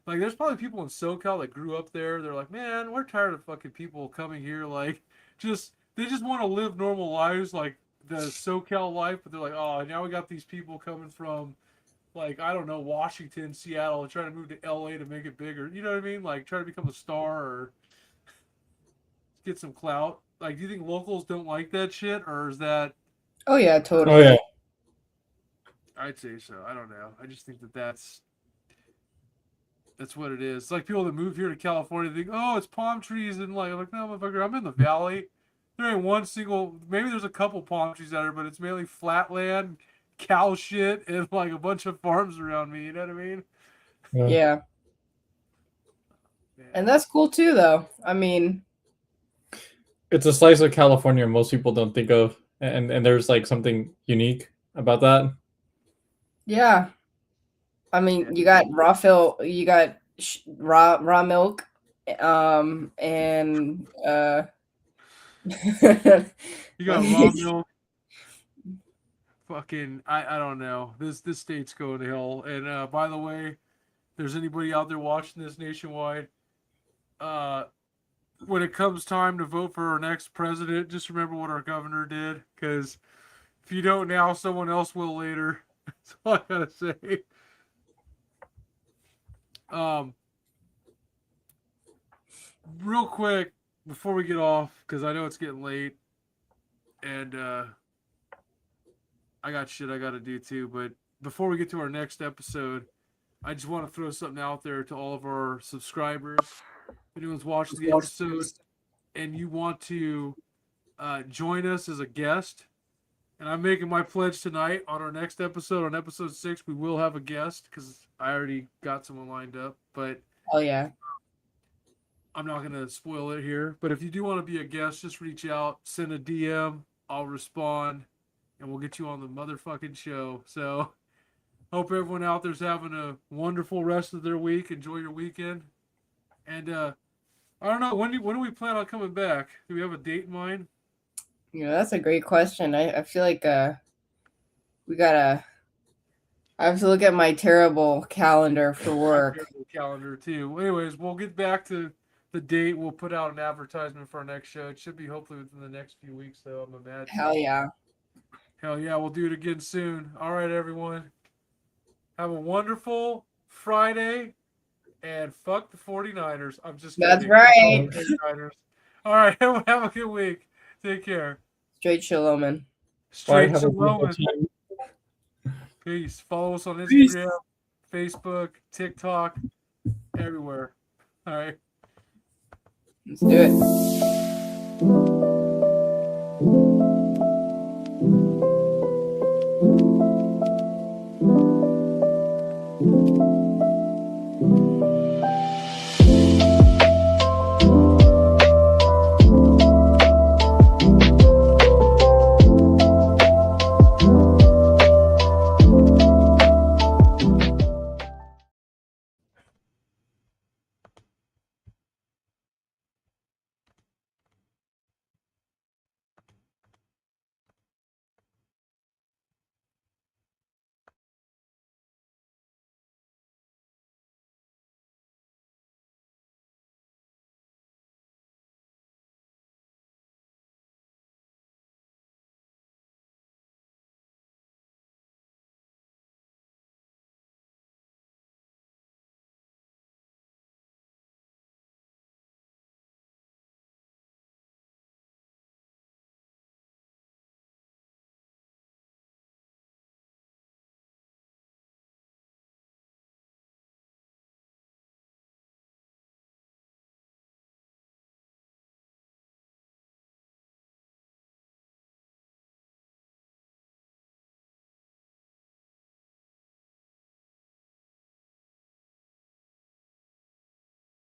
Like, there's probably people in SoCal that grew up there. They're like, man, we're tired of fucking people coming here. Like, they just want to live normal lives, like the SoCal life. But they're like, oh, now we got these people coming from, like, I don't know, Washington, Seattle, and trying to move to LA to make it bigger. You know what I mean? Like, try to become a star or get some clout. Like, do you think locals don't like that shit, or is that? Oh yeah, totally. Oh yeah. I'd say so. I don't know. I just think that's what it is. It's like people that move here to California think, oh, it's palm trees and like, no, motherfucker, I'm in the valley. There ain't one single. Maybe there's a couple palm trees out there, but it's mainly flat land, cow shit, and like a bunch of farms around me. You know what I mean? Yeah. And that's cool too, though. I mean, it's a slice of California most people don't think of, and there's like something unique about that. Yeah. I mean, you got raw milk, and you got raw milk. Fucking, I don't know. This state's going to hell. And by the way, if there's anybody out there watching this nationwide, when it comes time to vote for our next president, just remember what our governor did, because if you don't now, someone else will later. That's all I gotta say. Real quick before we get off, because I know it's getting late, and I got shit I got to do too. But before we get to our next episode, I just want to throw something out there to all of our subscribers. If anyone's watching the episode and you want to join us as a guest, and I'm making my pledge tonight on our next episode, on episode 6, we will have a guest because I already got someone lined up. But oh yeah, I'm not gonna spoil it here. But if you do want to be a guest, just reach out, send a DM, I'll respond, and we'll get you on the motherfucking show. So hope everyone out there's having a wonderful rest of their week. Enjoy your weekend. And I don't know, when do we plan on coming back? Do we have a date in mind? Yeah, that's a great question. I feel like I have to look at my terrible calendar for work. Terrible calendar too. Anyways, we'll get back to the date. We'll put out an advertisement for our next show. It should be hopefully within the next few weeks, though, I'm imagining. Hell yeah. Hell yeah, we'll do it again soon. All right, everyone. Have a wonderful Friday. And fuck the 49ers. I'm just kidding. That's right. 49ers. All right, have a good week. Take care. Straight shalom, man. Straight Have a shalom. beautiful time. Peace. Follow us on Instagram, Peace. Facebook, TikTok, everywhere. All right. Let's do it.